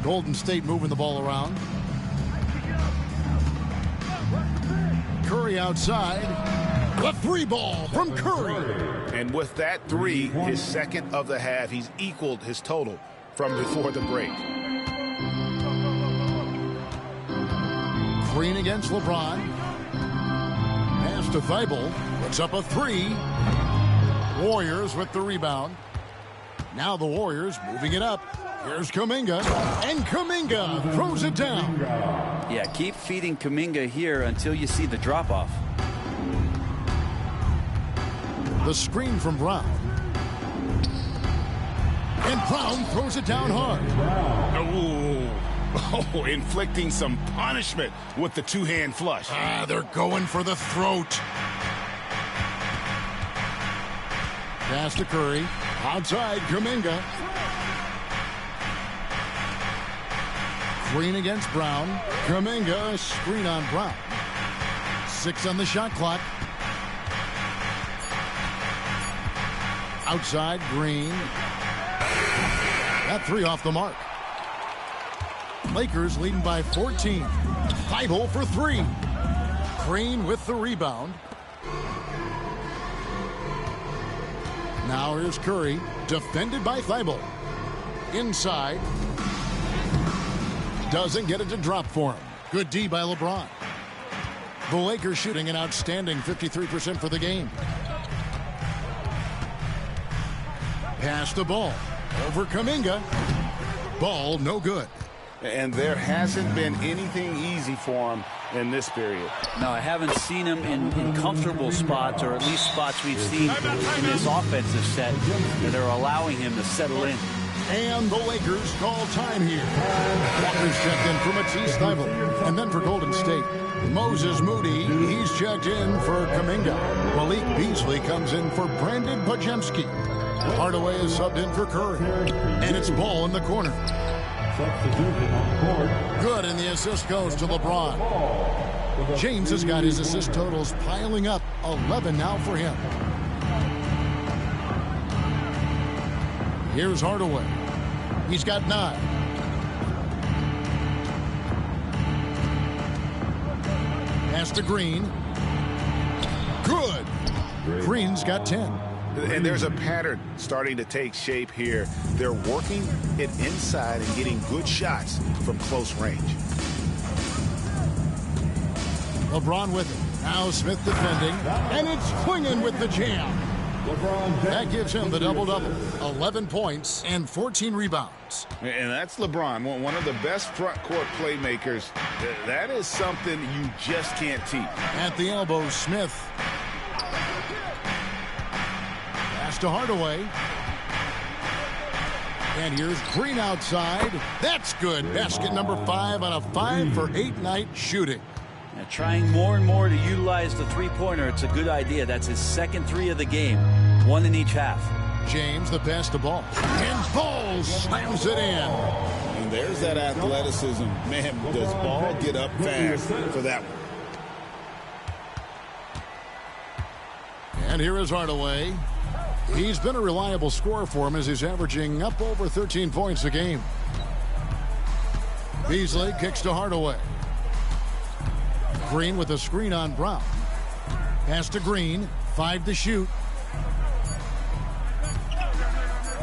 Golden State moving the ball around. Curry outside. The 3 ball from Curry. And with that 3, his 2nd of the half, he's equaled his total from before the break. Green against LeBron. Pass to Thybulle. Puts up a 3. Warriors with the rebound. Now the Warriors moving it up. Here's Kuminga, and Kuminga throws it down. Yeah, keep feeding Kuminga here until you see the drop-off. The screen from Brown. And Brown throws it down hard. Oh, inflicting some punishment with the 2-hand flush. They're going for the throat. Pass to Curry. Outside, Kuminga. Green against Brown. Kuminga, screen on Brown. 6 on the shot clock. Outside, Green. That 3 off the mark. Lakers leading by 14. Thybulle for 3. Green with the rebound. Now here's Curry, defended by Thybulle. Inside. Doesn't get it to drop for him. Good D by LeBron. The Lakers shooting an outstanding 53% for the game. Pass the ball. Over Kuminga. Ball no good. And there hasn't been anything easy for him in this period. No, I haven't seen him in comfortable spots, or at least spots we've seen in this offensive set that are allowing him to settle in. And the Lakers call time here. Walker's checked in for Matisse Thybulle. And then for Golden State, Moses Moody, he's checked in for Kuminga. Malik Beasley comes in for Brandon Pajemski. Hardaway is subbed in for Curry. And it's Ball in the corner. Good, and the assist goes to LeBron. James has got his assist totals piling up. 11 now for him. Here's Hardaway. He's got 9. Pass to Green. Good. Green's got 10. And there's a pattern starting to take shape here. They're working it inside and getting good shots from close range. LeBron with it. Now Smith defending, and it's Klingon with the jam. That gives him the double-double, 11 points and 14 rebounds. And that's LeBron, one of the best front-court playmakers. That is something you just can't teach. At the elbow, Smith. Pass to Hardaway. And here's Green outside. That's good. Basket number 5 on a 5-for-8 night shooting. Now trying more and more to utilize the three-pointer. It's a good idea. That's his second 3 of the game. 1 in each half. James, the pass to Ball. And Ball slams it in. And there's that athleticism. Man, does Ball get up fast for that one. And here is Hardaway. He's been a reliable scorer for him as he's averaging up over 13 points a game. Beasley kicks to Hardaway. Green with a screen on Brown. Pass to Green. 5 to shoot.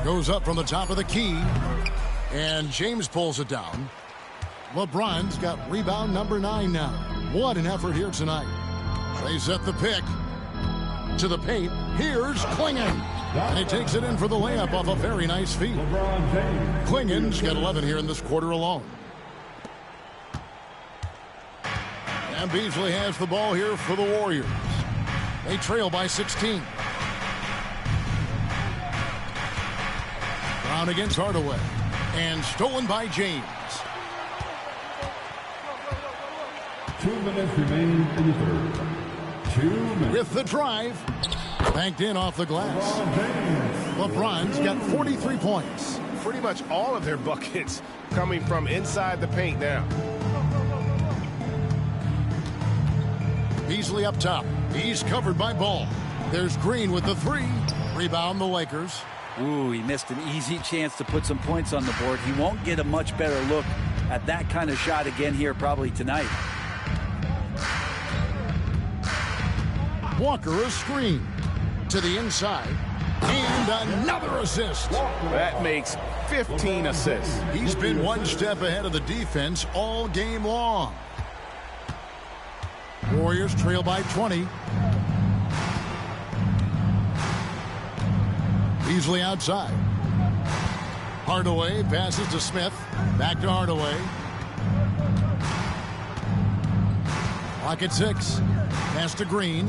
Goes up from the top of the key. And James pulls it down. LeBron's got rebound number 9 now. What an effort here tonight. They set the pick. To the paint. Here's Klingon. And he takes it in for the layup off a very nice feed. Klingon's got 11 here in this quarter alone. And Beasley has the ball here for the Warriors. They trail by 16. Brown against Hardaway. And stolen by James. 2 minutes remaining in the third. 2 minutes. With the drive. Banked in off the glass. LeBron's got 43 points. Pretty much all of their buckets coming from inside the paint now. Beasley up top. He's covered by Ball. There's Green with the 3. Rebound the Lakers. Ooh, he missed an easy chance to put some points on the board. He won't get a much better look at that kind of shot again here probably tonight. Walker a screen to the inside. And another assist. That makes 15 assists. He's been one step ahead of the defense all game long. Warriors trail by 20. Beasley outside. Hardaway passes to Smith. Back to Hardaway. Clock at 6. Pass to Green.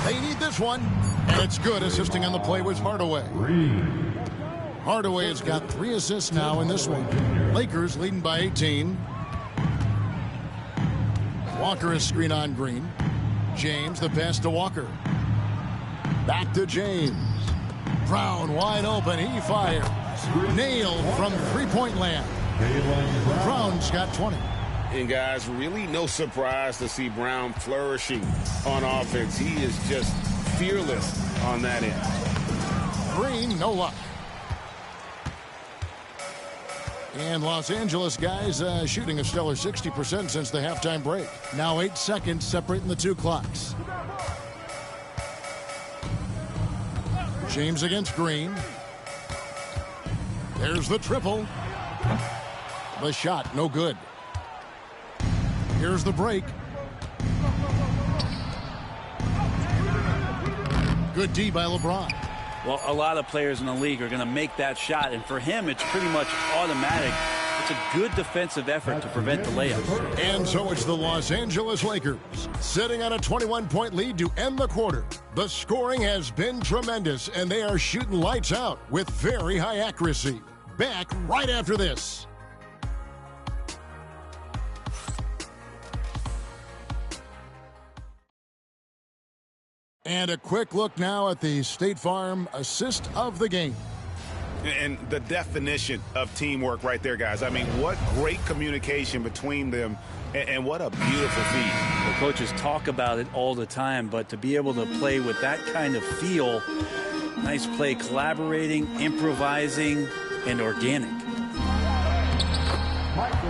They need this one. And it's good. Assisting on the play was Hardaway. Hardaway has got 3 assists now in this one. Lakers leading by 18. Walker is screen on Green. James the pass to Walker. Back to James. Brown wide open. He fires. Nailed from three-point land. Brown's got 20. And guys, really no surprise to see Brown flourishing on offense. He is just fearless on that end. Green, no luck. And Los Angeles guys shooting a stellar 60% since the halftime break. Now 8 seconds separating the 2 clocks. James against Green. There's the triple. The shot, no good. Here's the break. Good D by LeBron. Well, a lot of players in the league are going to make that shot, and for him, it's pretty much automatic. It's a good defensive effort to prevent the layup. And so it's the Los Angeles Lakers sitting on a 21-point lead to end the quarter. The scoring has been tremendous, and they are shooting lights out with very high accuracy. Back right after this. And a quick look now at the State Farm assist of the game. And the definition of teamwork right there, guys. I mean, what great communication between them, and what a beautiful feed. The coaches talk about it all the time, but to be able to play with that kind of feel, nice play, collaborating, improvising, and organic.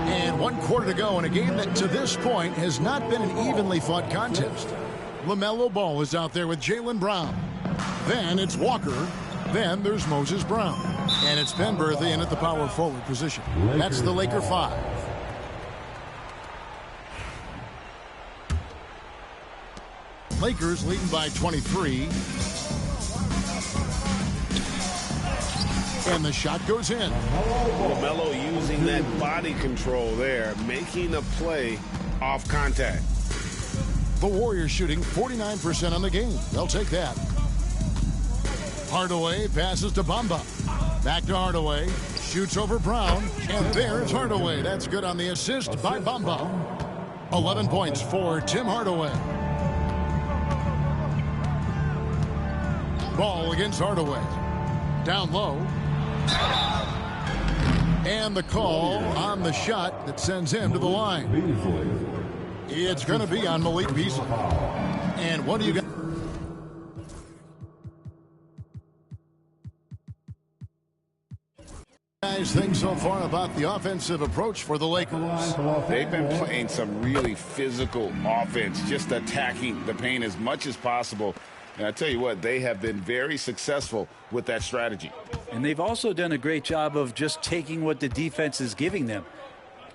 And 1 quarter to go in a game that to this point has not been an evenly fought contest. LaMelo Ball is out there with Jaylen Brown. Then it's Walker. Then there's Moses Brown. And it's Penberthy in at the power forward position. That's the Laker 5. Lakers leading by 23. And the shot goes in. LaMelo using that body control there, making a play off contact. The Warriors shooting 49% on the game. They'll take that. Hardaway passes to Bamba. Back to Hardaway. Shoots over Brown. And there's Hardaway. That's good on the assist by Bamba. 11 points for Tim Hardaway. Ball against Hardaway. Down low. And the call on the shot that sends him to the line. It's going to be on Malik Beasley. And what do you got? Guys think so far about the offensive approach for the Lakers? They've been playing some really physical offense, just attacking the paint as much as possible. And I tell you what, they have been very successful with that strategy. And they've also done a great job of just taking what the defense is giving them.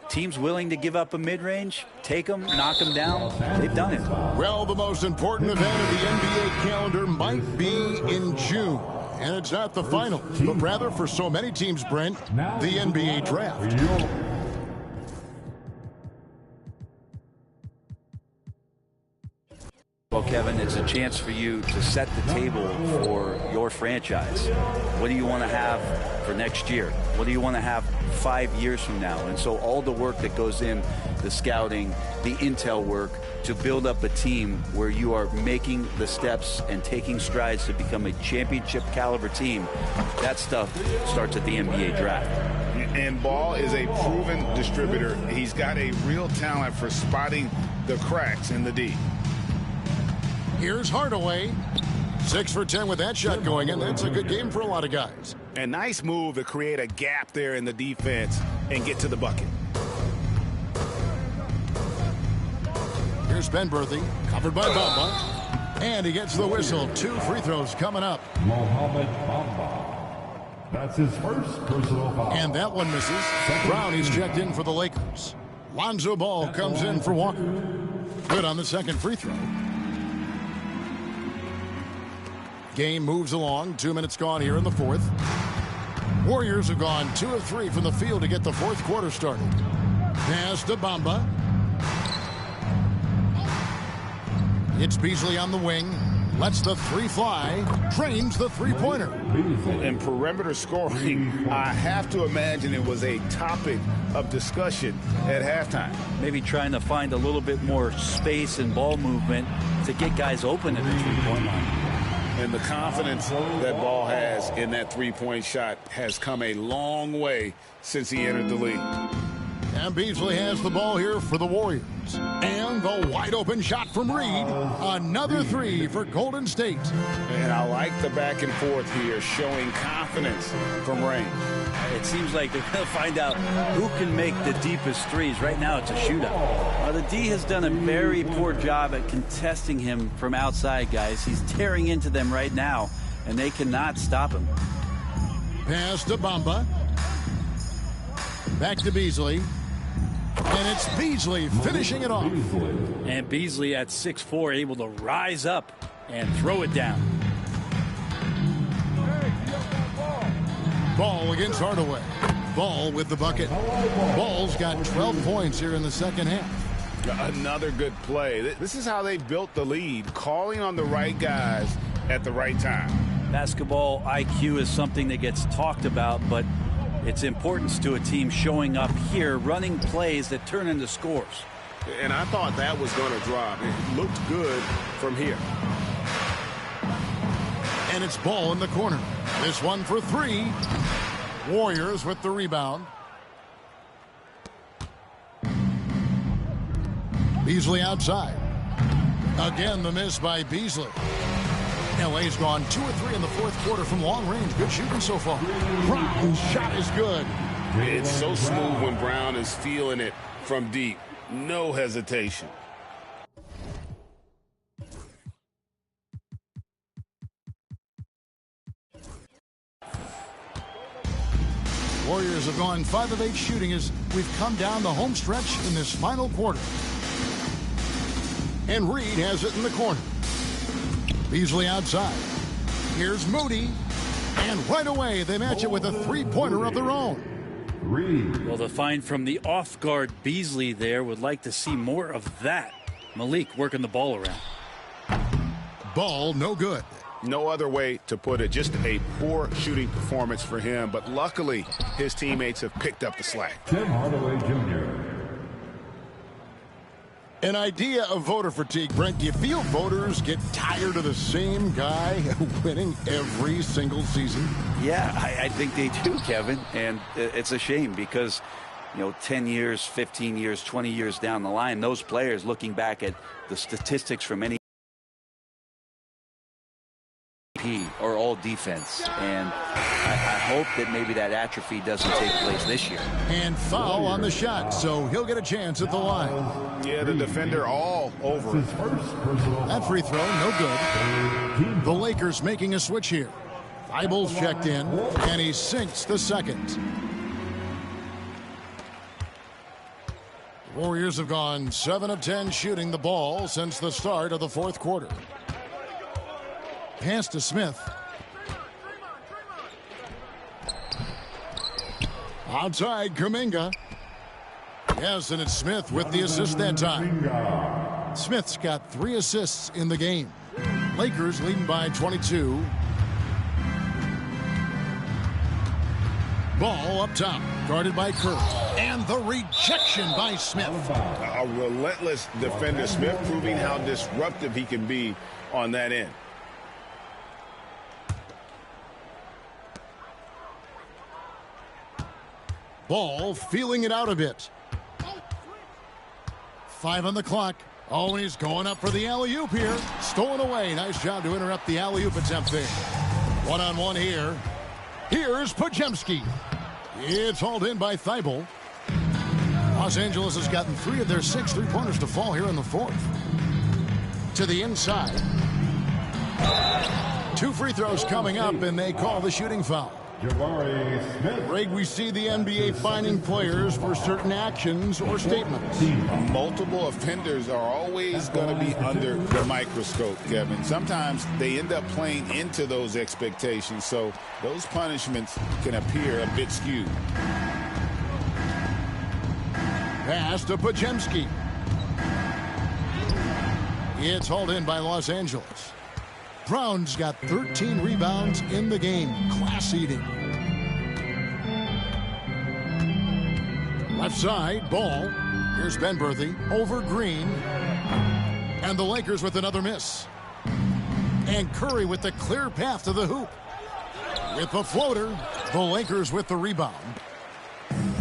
Teams willing to give up a mid-range, take them, knock them down. They've done it. Well, the most important event of the NBA calendar might be in June. And it's not the finals, but rather for so many teams, Brent, the NBA draft. Well, Kevin, it's a chance for you to set the table for your franchise. What do you want to have for next year? What do you want to have 5 years from now? And so all the work that goes in, the scouting, the intel work, to build up a team where you are making the steps and taking strides to become a championship caliber team, that stuff starts at the NBA draft. And Ball is a proven distributor. He's got a real talent for spotting the cracks in the D. Here's Hardaway. 6 for 10 with that shot going in. That's a good game for a lot of guys. A nice move to create a gap there in the defense and get to the bucket. Here's Benberthy, covered by Bamba. And he gets the whistle. 2 free throws coming up. Mohamed Bamba. That's his first personal foul. And that one misses. Brown is checked in for the Lakers. Lonzo Ball comes in for Walker. Good on the second free throw. Game moves along. 2 minutes gone here in the fourth. Warriors have gone 2 of 3 from the field to get the fourth quarter started. Pass to Bamba. It's Beasley on the wing. Lets the 3 fly. Drains the three-pointer. In perimeter scoring, I have to imagine it was a topic of discussion at halftime. Maybe trying to find a little bit more space and ball movement to get guys open at the three-point line. And the confidence that Ball has in that three-point shot has come a long way since he entered the league. And Beasley has the ball here for the Warriors. And the wide-open shot from Reed. Another 3 for Golden State. And I like the back and forth here, showing confidence from range. It seems like they're going to find out who can make the deepest threes. Right now, it's a shootout. The D has done a very poor job at contesting him from outside, guys. He's tearing into them right now, and they cannot stop him. Pass to Bamba. Back to Beasley. And it's Beasley finishing it off. And Beasley at 6'4", able to rise up and throw it down. Ball against Hardaway. Ball with the bucket. Ball's got 12 points here in the second half. Another good play. This is how they built the lead, calling on the right guys at the right time. Basketball IQ is something that gets talked about, but its importance to a team showing up here, running plays that turn into scores. And I thought that was going to drop. It looked good from here. And it's Ball in the corner. This one for 3. Warriors with the rebound. Beasley outside. Again, the miss by Beasley. LA's gone 2 of 3 in the fourth quarter from long range. Good shooting so far. Brown's shot is good. It's so smooth when Brown is feeling it from deep. No hesitation. Warriors have gone 5 of 8 shooting as we've come down the home stretch in this final quarter. And Reed has it in the corner. Beasley outside. Here's Moody. And right away, they match it with a three-pointer of their own. Well, the find from the off-guard Beasley there, would like to see more of that. Malik working the ball around. Ball no good. No other way to put it. Just a poor shooting performance for him. But luckily, his teammates have picked up the slack. Tim Hardaway Jr. An idea of voter fatigue, Brent. Do you feel voters get tired of the same guy winning every single season? Yeah, I think they do, Kevin. And it's a shame because, 10 years, 15 years, 20 years down the line, those players looking back at the statistics from any or all defense. And I hope that maybe that atrophy doesn't take place this year. And foul on the shot, so he'll get a chance at the line. Yeah, the defender all over it. That free throw, no good. The Lakers making a switch here. Thibault's checked in, and he sinks the second. Warriors have gone 7 of 10 shooting the ball since the start of the fourth quarter. Pass to Smith. Outside, Kuminga. Yes, and it's Smith with the assist that time. Smith's got 3 assists in the game. Lakers leading by 22. Ball up top, guarded by Curry. And the rejection by Smith. A relentless defender. Smith proving how disruptive he can be on that end. Ball feeling it out a bit. 5 on the clock. Oh, he's going up for the alley-oop here. Stolen away. Nice job to interrupt the alley-oop attempt there. One-on-one here. Here's Podziemski. It's hauled in by Thibault. Los Angeles has gotten 3 of their 6 three-pointers to fall here in the fourth. To the inside. 2 free throws coming up, and they call the shooting foul. Greg, we see the NBA fining players for certain actions or statements. Multiple offenders are always going to be under the microscope, Kevin. Sometimes they end up playing into those expectations, so those punishments can appear a bit skewed. Pass to Podziemski. It's hauled in by Los Angeles. Brown's got 13 rebounds in the game. Class eating. Left side, Ball. Here's Benberthy over Green. And the Lakers with another miss. And Curry with the clear path to the hoop. With the floater, the Lakers with the rebound.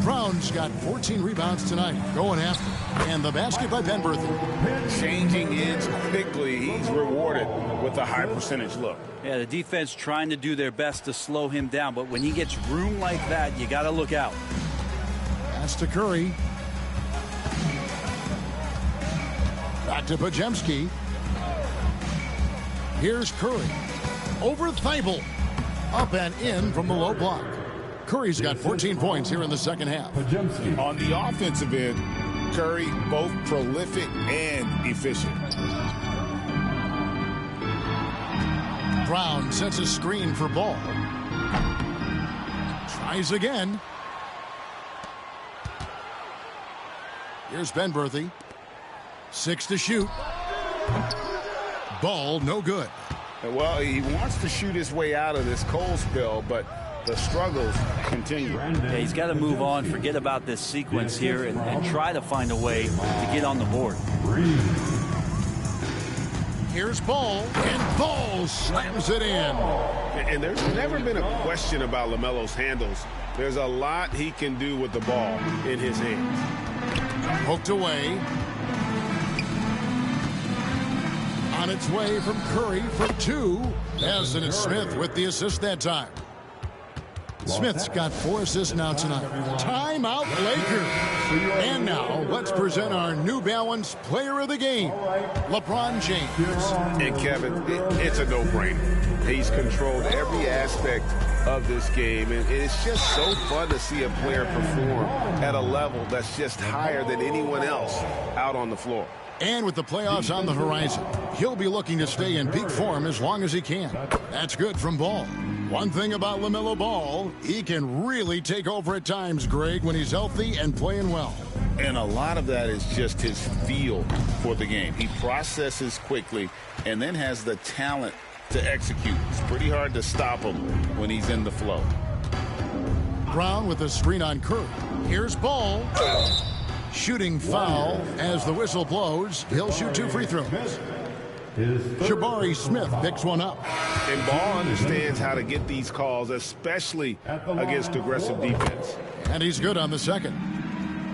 Brown's got 14 rebounds tonight, going after. And the basket by Benberthy. Changing ends quickly. He's rewarded with a high percentage look. Yeah, the defense trying to do their best to slow him down, but when he gets room like that, you got to look out. Pass to Curry. Back to Podziemski. Here's Curry. Over Thibault. Up and in from the low block. Curry's got 14 points here in the second half. On the offensive end, Curry both prolific and efficient. Brown sets a screen for Ball. Tries again. Here's Benberthy. 6 to shoot. Ball no good. Well, he wants to shoot his way out of this cold spell, but the struggles continue. Yeah, he's got to move on, forget about this sequence here, and try to find a way to get on the board. Here's Ball, and Ball slams it in. And there's never been a question about LaMelo's handles. There's a lot he can do with the ball in his hands. Hooked away. On its way from Curry for 2. As and it's Smith with the assist that time. Smith's got 4 assists now tonight. Timeout, Lakers. And now, let's present our New Balance Player of the Game, LeBron James. And Kevin, it's a no-brainer. He's controlled every aspect of this game, and it's just so fun to see a player perform at a level that's just higher than anyone else out on the floor. And with the playoffs on the horizon, he'll be looking to stay in peak form as long as he can. That's good from Ball. One thing about LaMelo Ball, he can really take over at times, Greg, when he's healthy and playing well. And a lot of that is just his feel for the game. He processes quickly and then has the talent to execute. It's pretty hard to stop him when he's in the flow. Brown with a screen on Curry. Here's Ball. Shooting foul as the whistle blows. He'll shoot 2 free throws. Jabari Smith picks one up. And Ball understands how to get these calls, especially against aggressive defense. And he's good on the second.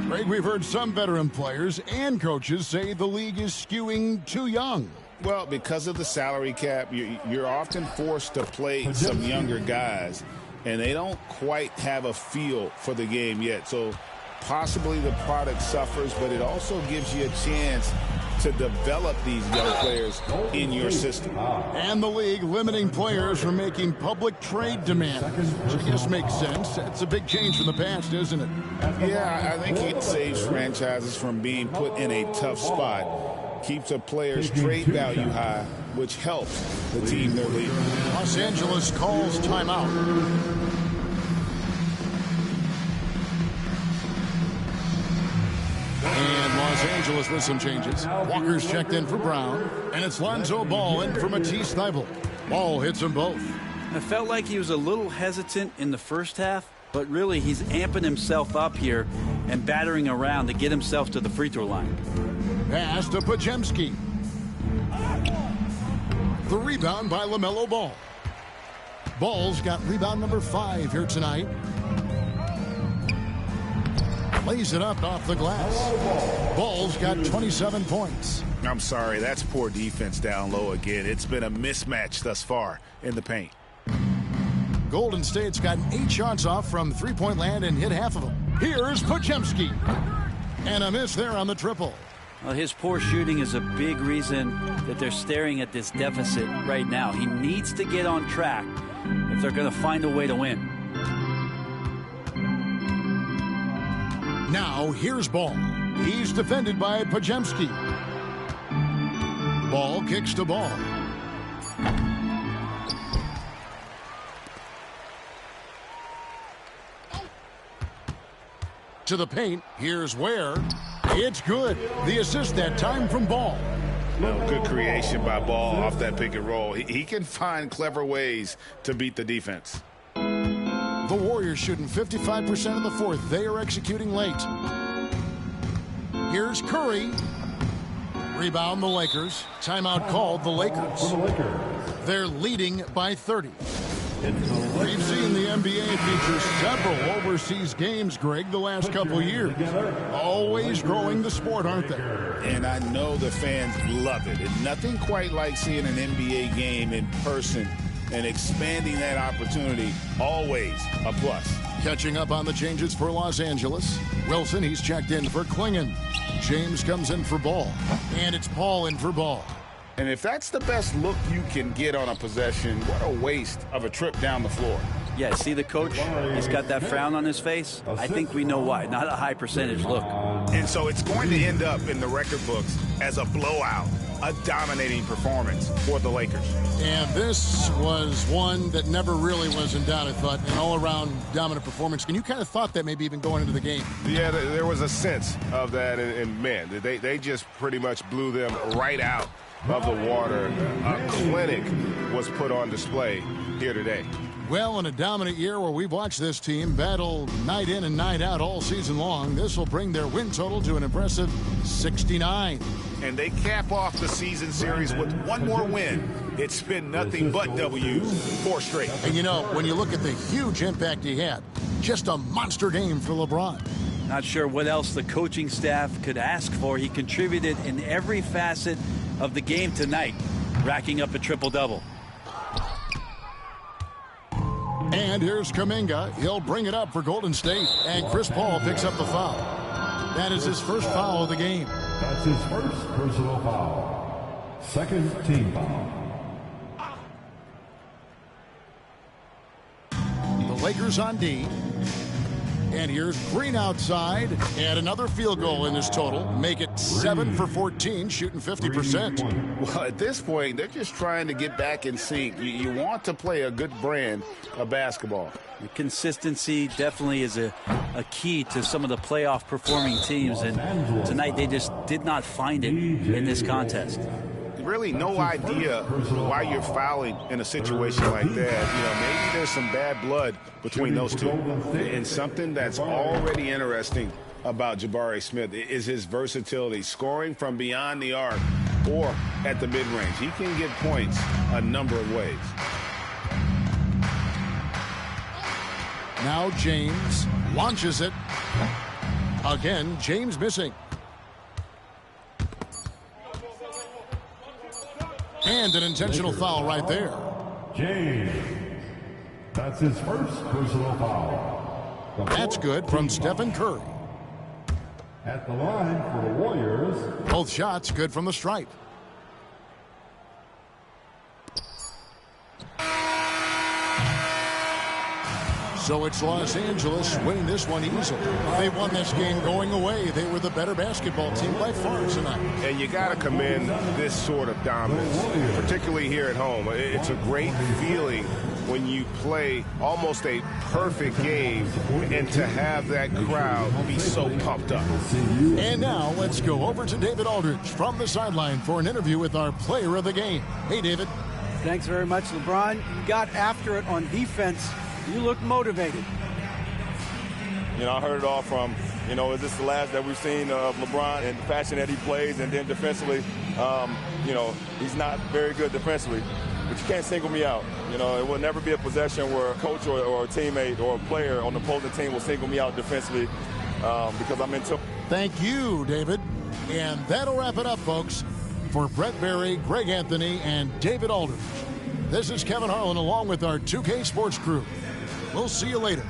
Greg, we've heard some veteran players and coaches say the league is skewing too young. Well, because of the salary cap, you're often forced to play some younger guys, and they don't quite have a feel for the game yet. So possibly the product suffers, but it also gives you a chance to develop these young players in your system. And the league limiting players from making public trade demands, which I guess makes sense. That's a big change from the past, isn't it? Yeah, I think it saves franchises from being put in a tough spot. Keeps a player's trade value high, which helps the team they're leading. Los Angeles calls timeout. And Los Angeles with some changes. Walker's checked in for Brown, and it's Lonzo Ball in for Matisse Thybulle. Ball hits them both. I felt like he was a little hesitant in the first half, but really he's amping himself up here and battering around to get himself to the free throw line. Pass to Podziemski. The rebound by LaMelo Ball. Ball's got rebound number 5 here tonight. Lays it up off the glass. Ball's got 27 points. I'm sorry, that's poor defense down low again. It's been a mismatch thus far in the paint. Golden State's gotten 8 shots off from three-point land and hit half of them. Here's Podziemski. And a miss there on the triple. Well, his poor shooting is a big reason that they're staring at this deficit right now. He needs to get on track if they're going to find a way to win. Now, here's Ball. He's defended by Podziemski. Ball kicks to Ball. To the paint. Here's Ware. It's good. The assist that time from Ball. Well, good creation by Ball off that pick and roll. He can find clever ways to beat the defense. The Warriors shooting 55% in the fourth. They are executing late. Here's Curry. Rebound the Lakers. Timeout called the Lakers. They're leading by 30. We've seen the NBA feature several overseas games, Greg, the last couple years. Always growing the sport, aren't they? And I know the fans love it. And nothing quite like seeing an NBA game in person and expanding that opportunity, always a plus. Catching up on the changes for Los Angeles. Wilson, he's checked in for Klingon. James comes in for Ball. And it's Paul in for Ball. And if that's the best look you can get on a possession, what a waste of a trip down the floor. Yeah, see the coach? He's got that frown on his face. I think we know why. Not a high percentage look. And so it's going to end up in the record books as a blowout, a dominating performance for the Lakers. And this was one that never really was in doubt, I thought. An all-around dominant performance. And you kind of thought that maybe even going into the game. Yeah, there was a sense of that. And man, they just pretty much blew them right out of the water. A clinic was put on display here today. Well, in a dominant year where we've watched this team battle night in and night out all season long, this will bring their win total to an impressive 69. And they cap off the season series with one more win. It's been nothing but W's, 4 straight. And you know, when you look at the huge impact he had, just a monster game for LeBron. Not sure what else the coaching staff could ask for. He contributed in every facet of the game tonight, racking up a triple-double. And here's Kuminga. He'll bring it up for Golden State. And Chris Paul picks up the foul. That is his first foul of the game. That's his first personal foul. Second team foul. The Lakers on D. And here's Green outside. And another field goal in this total. Make it 7 for 14, shooting 50%. Well, at this point, they're just trying to get back in sync. You want to play a good brand of basketball. The consistency definitely is a key to some of the playoff performing teams. And tonight they just did not find it in this contest. Really no idea why you're fouling in a situation like that. You know, maybe there's some bad blood between those two. And something that's already interesting about Jabari Smith is his versatility, scoring from beyond the arc or at the mid-range. He can get points a number of ways. Now James launches it. Again, James missing. And an intentional foul right there. James. That's his first personal foul. That's good from Stephen Curry. At the line for the Warriors. Both shots good from the stripe. So it's Los Angeles winning this one easily. They won this game going away. They were the better basketball team by far tonight. And you got to commend this sort of dominance, particularly here at home. It's a great feeling when you play almost a perfect game and to have that crowd be so pumped up. And now let's go over to David Aldridge from the sideline for an interview with our player of the game. Hey, David. Thanks very much, LeBron. You got after it on defense. You look motivated. You know, I heard it all from, you know, is this the last that we've seen of LeBron and the fashion that he plays? And then defensively, you know, he's not very good defensively. But you can't single me out. You know, it will never be a possession where a coach or a teammate or a player on the opposing team will single me out defensively because I'm into. Thank you, David. And that'll wrap it up, folks. For Brett Berry, Greg Anthony, and David Aldridge, this is Kevin Harlan along with our 2K Sports crew. We'll see you later.